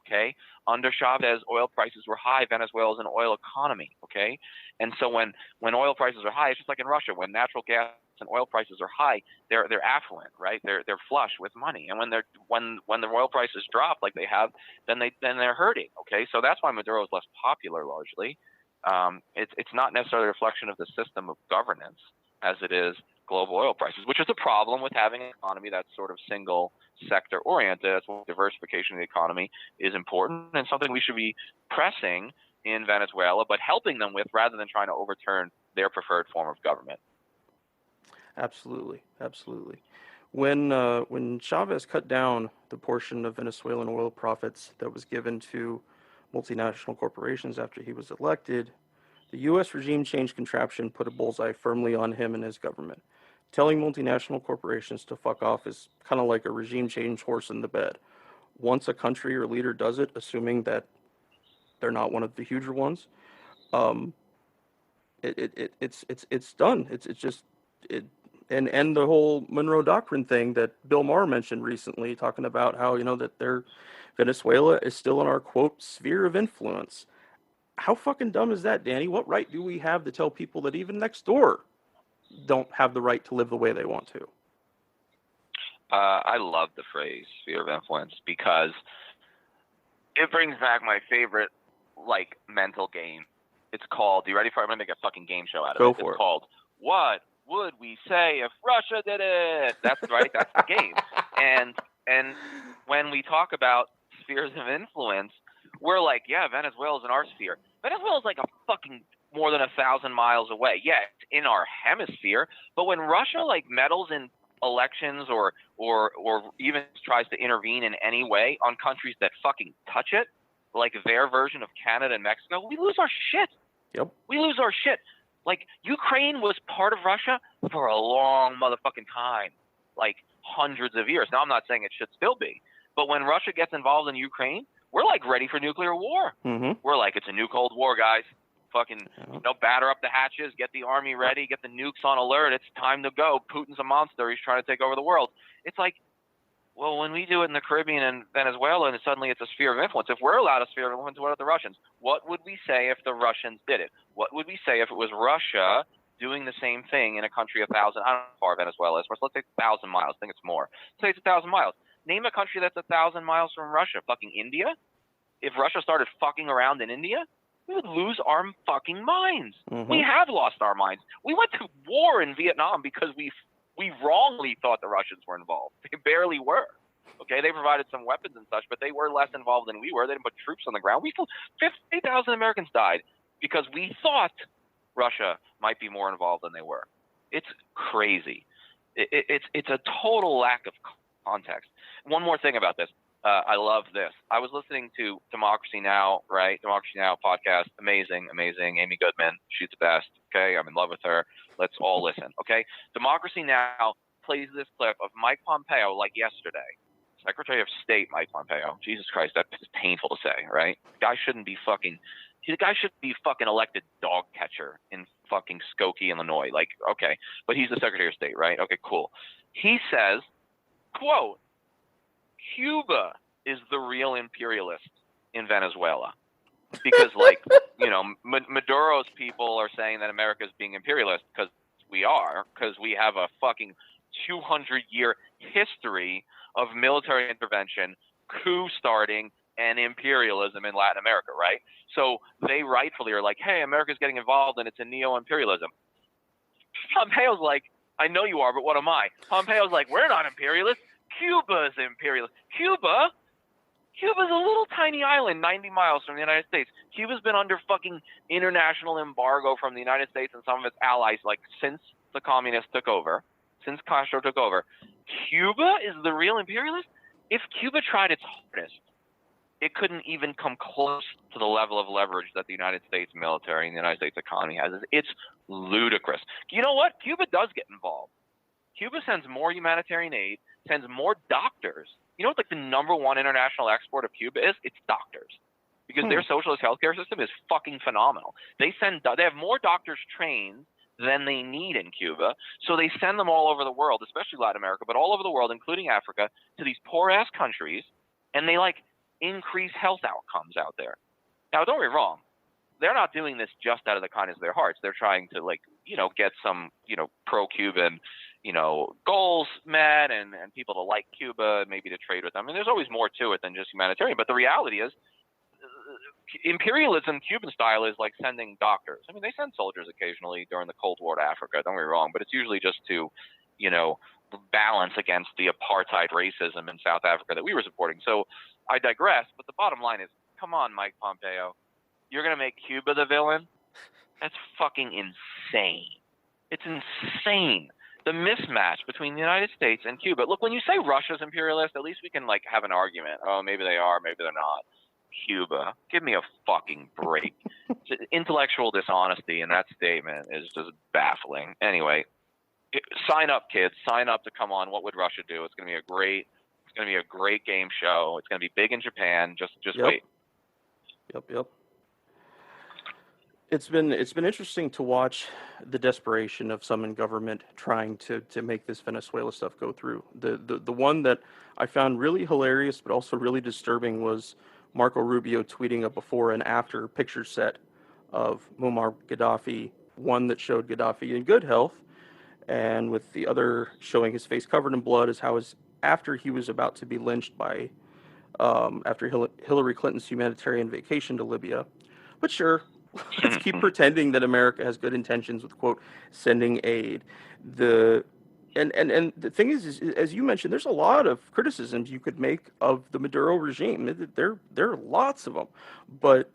Okay? Under Chavez, oil prices were high. Venezuela is an oil economy. Okay? And so when oil prices are high, it's just like in Russia. When natural gas and oil prices are high, they're affluent, right? They're flush with money. And when the oil prices drop like they have, then they're hurting. Okay, so that's why Maduro is less popular largely. It's not necessarily a reflection of the system of governance as it is global oil prices, which is a problem with having an economy that's sort of single sector oriented. That's why diversification of the economy is important and something we should be pressing in Venezuela, but helping them with rather than trying to overturn their preferred form of government. Absolutely, absolutely. When Chavez cut down the portion of Venezuelan oil profits that was given to multinational corporations after he was elected, the U.S. regime change contraption put a bullseye firmly on him and his government. Telling multinational corporations to fuck off is kind of like a regime change horse in the bed. Once a country or leader does it, assuming that they're not one of the huger ones, it's done. And the whole Monroe Doctrine thing that Bill Maher mentioned recently, talking about how, that Venezuela is still in our, quote, sphere of influence. How fucking dumb is that, Danny? What right do we have to tell people that even next door don't have the right to live the way they want to? I love the phrase sphere of influence because it brings back my favorite, mental game. It's called, you ready for it? I'm going to make a fucking game show out of it. It's called, What Would We Say If Russia Did It? That's right. That's the game. And when we talk about spheres of influence, we're like, yeah, Venezuela's in our sphere. Venezuela's like a fucking more than 1,000 miles away. Yeah, it's in our hemisphere. But when Russia meddles in elections or even tries to intervene in any way on countries that fucking touch it, like their version of Canada and Mexico, we lose our shit. Yep. We lose our shit. Ukraine was part of Russia for a long motherfucking time, hundreds of years. Now, I'm not saying it should still be, but when Russia gets involved in Ukraine, we're ready for nuclear war. Mm-hmm. We're it's a new Cold War, guys. Fucking, batter up the hatches, get the army ready, get the nukes on alert. It's time to go. Putin's a monster. He's trying to take over the world. It's well, when we do it in the Caribbean and Venezuela, and suddenly it's a sphere of influence. If we're allowed a sphere of influence, what about the Russians? What would we say if the Russians did it? What would we say if it was Russia doing the same thing in a country 1,000? I don't know how far Venezuela is. Let's say 1,000 miles. I think it's more. Say it's 1,000 miles. Name a country that's 1,000 miles from Russia. Fucking India? If Russia started fucking around in India, we would lose our fucking minds. Mm-hmm. We have lost our minds. We went to war in Vietnam because we wrongly thought the Russians were involved. They barely were. Okay, they provided some weapons and such, but they were less involved than we were. They didn't put troops on the ground. 50,000 Americans died because we thought Russia might be more involved than they were. It's crazy. It's a total lack of context. One more thing about this. I love this. I was listening to Democracy Now! Right? Democracy Now! Podcast. Amazing. Amy Goodman. She's the best. Okay? I'm in love with her. Let's all listen. Okay? Democracy Now! Plays this clip of Mike Pompeo yesterday. Secretary of State Mike Pompeo. Jesus Christ, that is painful to say, right? The guy should be fucking elected dog catcher in fucking Skokie, Illinois. Okay. But he's the Secretary of State, right? Okay, cool. He says, quote, Cuba is the real imperialist in Venezuela. Because, Maduro's people are saying that America is being imperialist because we are, because we have a fucking 200-year history of military intervention, coup starting, and imperialism in Latin America, right? So they rightfully are hey, America's getting involved and it's a neo-imperialism. Pompeo's I know you are, but what am I? Pompeo's we're not imperialists. Cuba's imperialist. Cuba's a little tiny island 90 miles from the United States. Cuba's been under fucking international embargo from the United States and some of its allies since the communists took over, since Castro took over. Cuba is the real imperialist? If Cuba tried its hardest, it couldn't even come close to the level of leverage that the United States military and the United States economy has. It's ludicrous. You know what? Cuba does get involved. Cuba sends more humanitarian aid, sends more doctors. You know what the number one international export of Cuba is? It's doctors. Because their socialist healthcare system is fucking phenomenal. They have more doctors trained than they need in Cuba. So they send them all over the world, especially Latin America, but all over the world, including Africa, to these poor-ass countries, and they, increase health outcomes out there. Now, don't get me wrong. They're not doing this just out of the kindness of their hearts. They're trying to, get some, pro-Cuban, goals met and people to like Cuba, maybe to trade with them. I mean, there's always more to it than just humanitarian. But the reality is imperialism, Cuban style, is like sending doctors. I mean, they send soldiers occasionally during the Cold War to Africa, don't get me wrong, but it's usually just to, balance against the apartheid racism in South Africa that we were supporting. So I digress, but the bottom line is, come on, Mike Pompeo. You're going to make Cuba the villain? That's fucking insane. It's insane. The mismatch between the United States and Cuba. Look, when you say Russia's imperialist, at least we can have an argument. Oh, maybe they are, maybe they're not. Cuba, give me a fucking break. Intellectual dishonesty in that statement is just baffling. Anyway, sign up, kids. Sign up to come on. What would Russia do? It's going to be a great game show. It's going to be big in Japan. Just wait. Yep. It's been interesting to watch the desperation of some in government trying to make this Venezuela stuff go through. The one that I found really hilarious but also really disturbing was Marco Rubio tweeting a before and after picture set of Muammar Gaddafi, one that showed Gaddafi in good health, and with the other showing his face covered in blood, as after he was about to be lynched by after Hillary Clinton's humanitarian vacation to Libya. But sure, let's keep pretending that America has good intentions with, quote, sending aid. And the thing is, as you mentioned, there's a lot of criticisms you could make of the Maduro regime. There are lots of them, but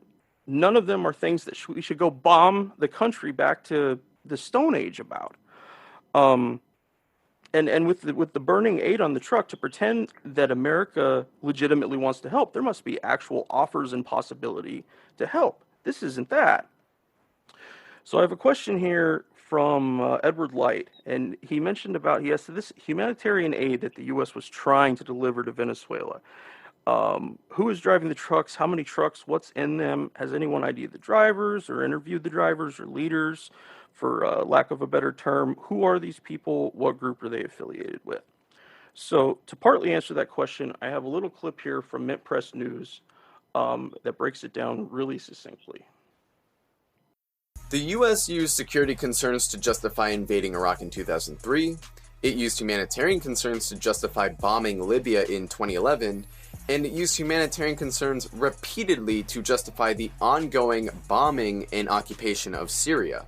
none of them are things that we should go bomb the country back to the Stone Age about. And with the burning aid on the truck, to pretend that America legitimately wants to help, there must be actual offers and possibility to help. This isn't that. So I have a question here from Edward Light, and he mentioned he asked this humanitarian aid that the U.S. was trying to deliver to Venezuela. Who is driving the trucks? How many trucks? What's in them? Has anyone ID'd the drivers or interviewed the drivers or leaders? For lack of a better term, who are these people? What group are they affiliated with? So to partly answer that question, I have a little clip here from Mint Press News that breaks it down really succinctly. The U.S. used security concerns to justify invading Iraq in 2003, it used humanitarian concerns to justify bombing Libya in 2011, and it used humanitarian concerns repeatedly to justify the ongoing bombing and occupation of Syria.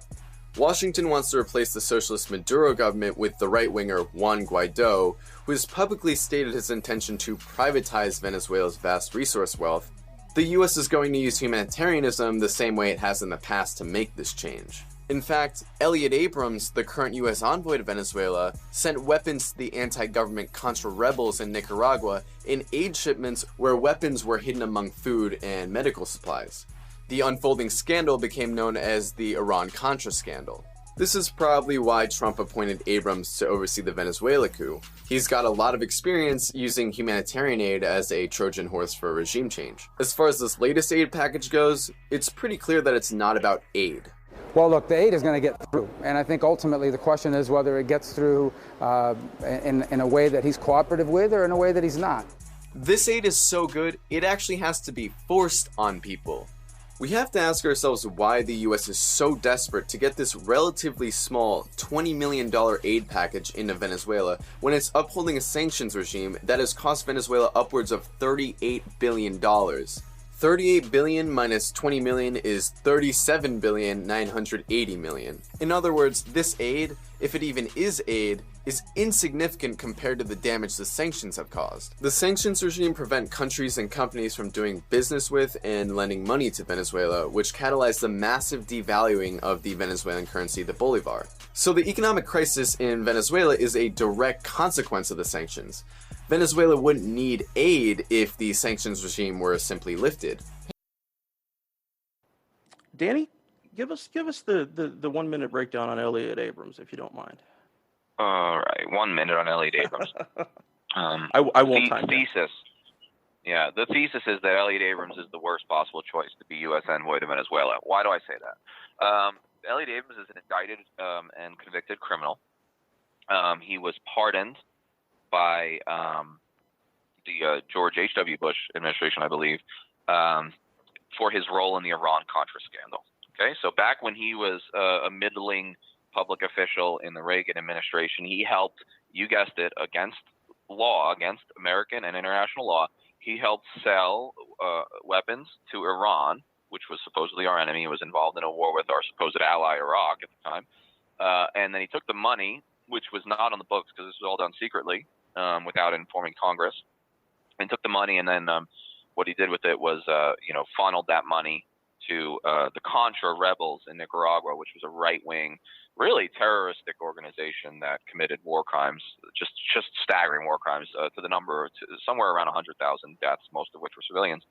Washington wants to replace the socialist Maduro government with the right-winger Juan Guaido, who has publicly stated his intention to privatize Venezuela's vast resource wealth. The US is going to use humanitarianism the same way it has in the past to make this change. In fact, Elliot Abrams, the current US envoy to Venezuela, sent weapons to the anti-government Contra rebels in Nicaragua in aid shipments where weapons were hidden among food and medical supplies. The unfolding scandal became known as the Iran-Contra scandal. This is probably why Trump appointed Abrams to oversee the Venezuela coup. He's got a lot of experience using humanitarian aid as a Trojan horse for regime change. As far as this latest aid package goes, it's pretty clear that it's not about aid. Well, look, the aid is going to get through, and I think ultimately the question is whether it gets through in a way that he's cooperative with or in a way that he's not. This aid is so good, it actually has to be forced on people. We have to ask ourselves why the US is so desperate to get this relatively small $20 million aid package into Venezuela when it's upholding a sanctions regime that has cost Venezuela upwards of $38 billion. 38 billion minus 20 million is 37,980 million. In other words, this aid, if it even is aid, is insignificant compared to the damage the sanctions have caused. The sanctions regime prevent countries and companies from doing business with and lending money to Venezuela, which catalyzed the massive devaluing of the Venezuelan currency, the bolivar. So the economic crisis in Venezuela is a direct consequence of the sanctions. Venezuela wouldn't need aid if the sanctions regime were simply lifted. Danny, give us the 1 minute breakdown on Elliot Abrams, if you don't mind. All right, 1 minute on Elliot Abrams. I won't time thesis. Yeah, the thesis is that Elliot Abrams is the worst possible choice to be U.S. envoy to Venezuela. Why do I say that? Elliot Abrams is an indicted and convicted criminal. He was pardoned by the George H.W. Bush administration, I believe, for his role in the Iran-Contra scandal. Okay, so back when he was a middling public official in the Reagan administration, he helped, you guessed it, against American and international law, he helped sell weapons to Iran which was supposedly our enemy, was involved in a war with our supposed ally Iraq at the time. And then he took the money, which was not on the books because this was all done secretly, without informing Congress, and took the money. And then what he did with it was, funneled that money to the Contra rebels in Nicaragua, which was a right-wing, really terroristic organization that committed war crimes, just staggering war crimes, to the number somewhere around 100,000 deaths, most of which were civilians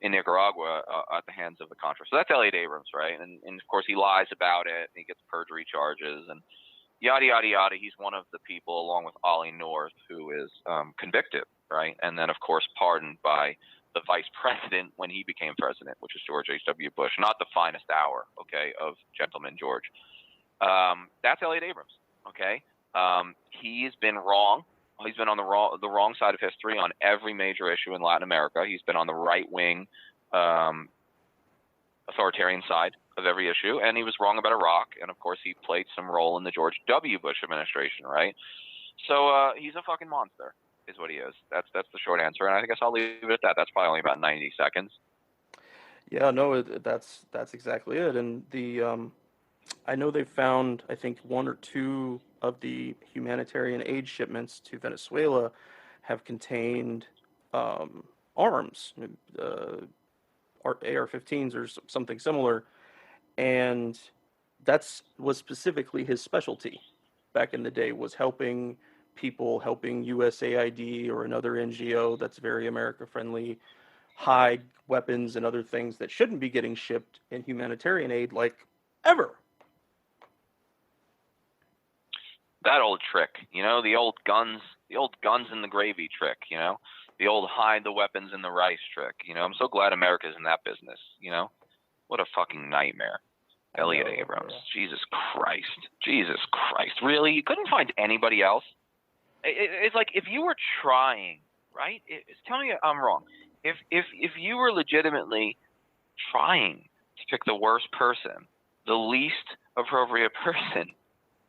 in Nicaragua at the hands of the Contra. So that's Elliot Abrams, right? And of course he lies about it, and he gets perjury charges, and yada, yada, yada. He's one of the people, along with Ollie North, who is convicted, right? And then, of course, pardoned by the vice president when he became president, which is George H.W. Bush. Not the finest hour, okay, of Gentleman George. That's Elliot Abrams, okay? He's been wrong. He's been on the wrong side of history on every major issue in Latin America. He's been on the right-wing authoritarian side of every issue, and he was wrong about Iraq, and of course he played some role in the George W. Bush administration, right? So he's a fucking monster, is what he is. That's the short answer, and I guess I'll leave it at that. That's probably only about 90 seconds. Yeah, no, that's exactly it. And I know they found, I think, 1 or 2 of the humanitarian aid shipments to Venezuela have contained arms, AR-15s or something similar, and was specifically his specialty back in the day, was helping people, helping USAID or another NGO that's very America-friendly hide weapons and other things that shouldn't be getting shipped in humanitarian aid, like, ever. That old trick, the old guns in the gravy trick, the old hide the weapons in the rice trick. I'm so glad America's in that business. What a fucking nightmare. Elliot Abrams. Yeah. Jesus Christ. Really? You couldn't find anybody else? It's like, if you were trying, right? Tell me I'm wrong. If you were legitimately trying to pick the worst person, the least appropriate person,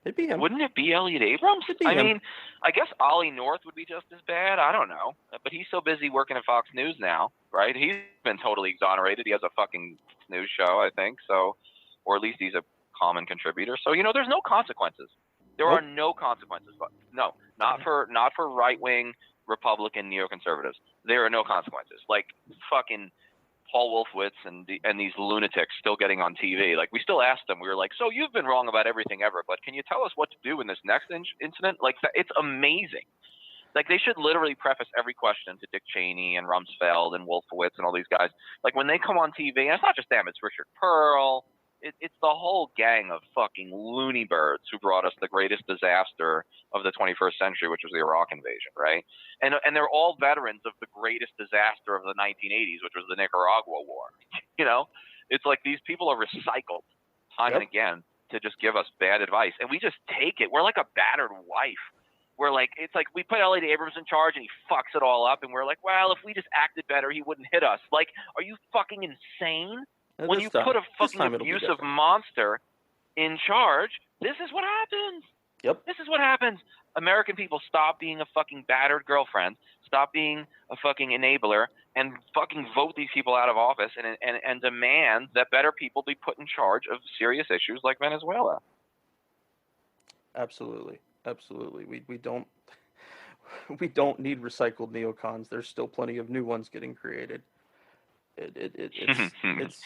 it'd be him. Wouldn't it be Elliot Abrams? I mean, I guess Ollie North would be just as bad. I don't know. But he's so busy working at Fox News now, right? He's been totally exonerated. He has a fucking news show, I think. So, or at least he's a common contributor. So, there's no consequences. There are no consequences. No, not for right-wing Republican neoconservatives. There are no consequences. Like fucking Paul Wolfowitz and these lunatics still getting on TV. Like, we still asked them. We were like, so you've been wrong about everything ever, but can you tell us what to do in this next incident? Like, it's amazing. Like, they should literally preface every question to Dick Cheney and Rumsfeld and Wolfowitz and all these guys. Like, when they come on TV, and it's not just them, it's Richard Pearl. It's the whole gang of fucking loony birds who brought us the greatest disaster of the 21st century, which was the Iraq invasion, right? And they're all veterans of the greatest disaster of the 1980s, which was the Nicaragua war. It's like these people are recycled time and again to just give us bad advice, and we just take it. We're like a battered wife. We're like, it's like we put Elliot Abrams in charge and he fucks it all up, and we're like, well, if we just acted better, he wouldn't hit us. Like, are you fucking insane? When you put a fucking abusive monster in charge, this is what happens. Yep. This is what happens. American people, stop being a fucking battered girlfriend. Stop being a fucking enabler, and fucking vote these people out of office and demand that better people be put in charge of serious issues like Venezuela. Absolutely. We don't need recycled neocons. There's still plenty of new ones getting created. It's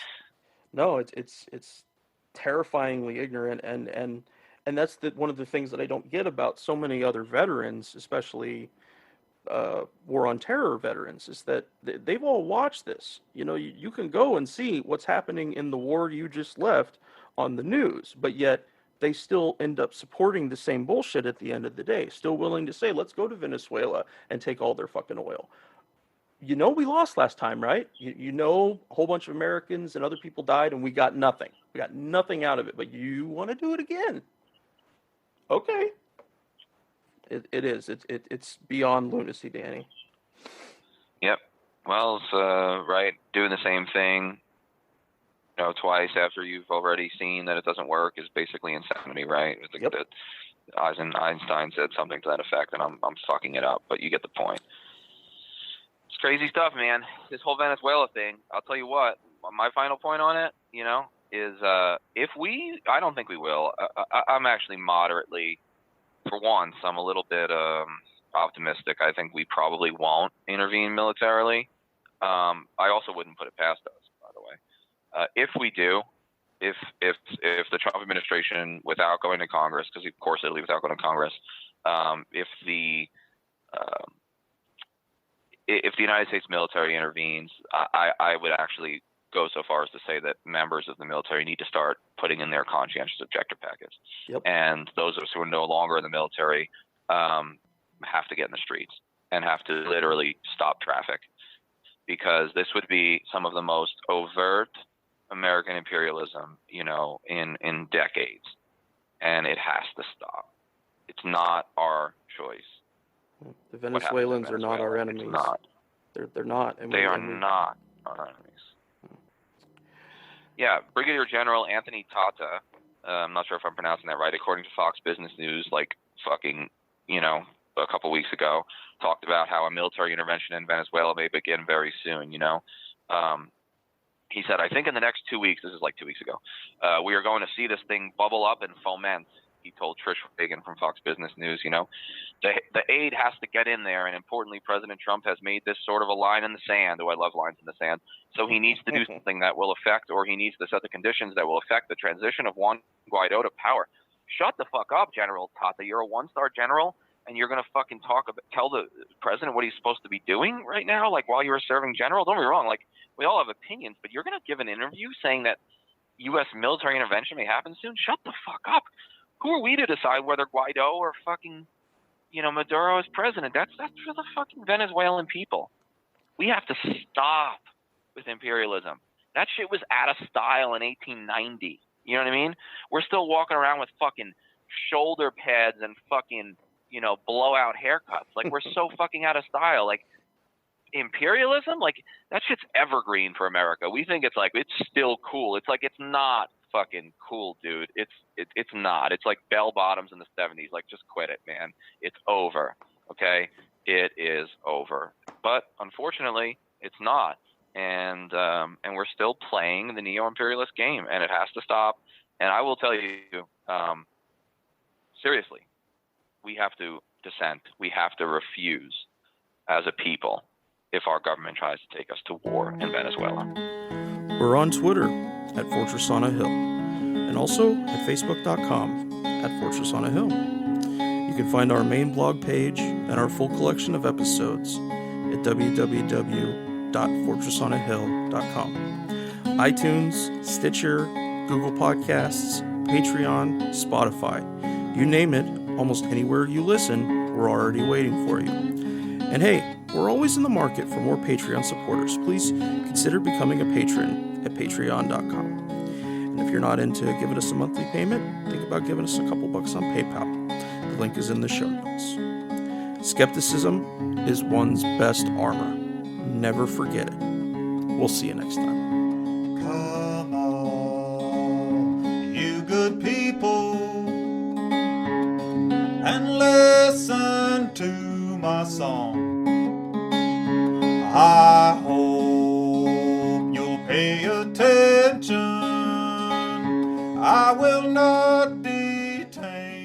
terrifyingly ignorant, and that's one of the things that I don't get about so many other veterans, especially war on terror veterans, is that they've all watched this. You can go and see what's happening in the war you just left on the news, but yet they still end up supporting the same bullshit at the end of the day, still willing to say, let's go to Venezuela and take all their fucking oil. We lost last time, right? A whole bunch of Americans and other people died, and we got nothing. We got nothing out of it, but you want to do it again. Okay. It is. It's beyond lunacy, Danny. Yep. Well, it's, right, doing the same thing, twice after you've already seen that it doesn't work is basically insanity, right? Yep. Einstein said something to that effect, and I'm fucking it up, but you get the point. Crazy stuff, man. This whole Venezuela thing, I'll tell you what, my final point on it, is if I don't think we will. I'm actually moderately, for once, I'm a little bit optimistic. I think we probably won't intervene militarily. I also wouldn't put it past us, by the way. If we do, if the Trump administration, without going to Congress, because of course it'll be without going to Congress, if the United States military intervenes, I would actually go so far as to say that members of the military need to start putting in their conscientious objector packets. Yep. And those of us who are no longer in the military have to get in the streets and have to literally stop traffic, because this would be some of the most overt American imperialism, in decades, and it has to stop. It's not our choice. The Venezuelans are not our enemies. It's not. They're not. They are not our enemies. Yeah, Brigadier General Anthony Tata, I'm not sure if I'm pronouncing that right, according to Fox Business News, a couple weeks ago, talked about how a military intervention in Venezuela may begin very soon, He said, I think in the next 2 weeks, this is like 2 weeks ago, we are going to see this thing bubble up and foment, he told Trish Reagan from Fox Business News. The aid has to get in there, and importantly, President Trump has made this sort of a line in the sand. Oh, I love lines in the sand. So he needs to do something that will affect, or he needs to set the conditions that will affect the transition of Juan Guaido to power. Shut the fuck up, General Tata. You're a one-star general, and you're going to fucking tell the president what he's supposed to be doing right now, while you were serving general? Don't be wrong. We all have opinions, but you're going to give an interview saying that U.S. military intervention may happen soon? Shut the fuck up. Who are we to decide whether Guaido or fucking, Maduro is president? That's for the fucking Venezuelan people. We have to stop with imperialism. That shit was out of style in 1890. You know what I mean? We're still walking around with fucking shoulder pads and fucking, blowout haircuts. We're so fucking out of style. Imperialism, that shit's evergreen for America. We think it's still cool. It's it's not fucking cool, dude. It's not. It's like bell bottoms in the 70s. Just quit it, man. It's over. Okay? It is over. But unfortunately, it's not. And we're still playing the neo-imperialist game, and it has to stop. And I will tell you, seriously, we have to dissent. We have to refuse as a people if our government tries to take us to war in Venezuela. We're on Twitter at Fortress on a Hill, and also at Facebook.com at Fortress on a Hill. You can find our main blog page and our full collection of episodes at www.fortressonahill.com. iTunes, Stitcher, Google Podcasts, Patreon, Spotify. You name it, almost anywhere you listen, we're already waiting for you. And hey, we're always in the market for more Patreon supporters. Please consider becoming a patron at patreon.com. And if you're not into giving us a monthly payment, think about giving us a couple bucks on PayPal. The link is in the show notes. Skepticism is one's best armor. Never forget it. We'll see you next time. Come on, you good people, and listen to my song. I hope you'll pay attention. I will not detain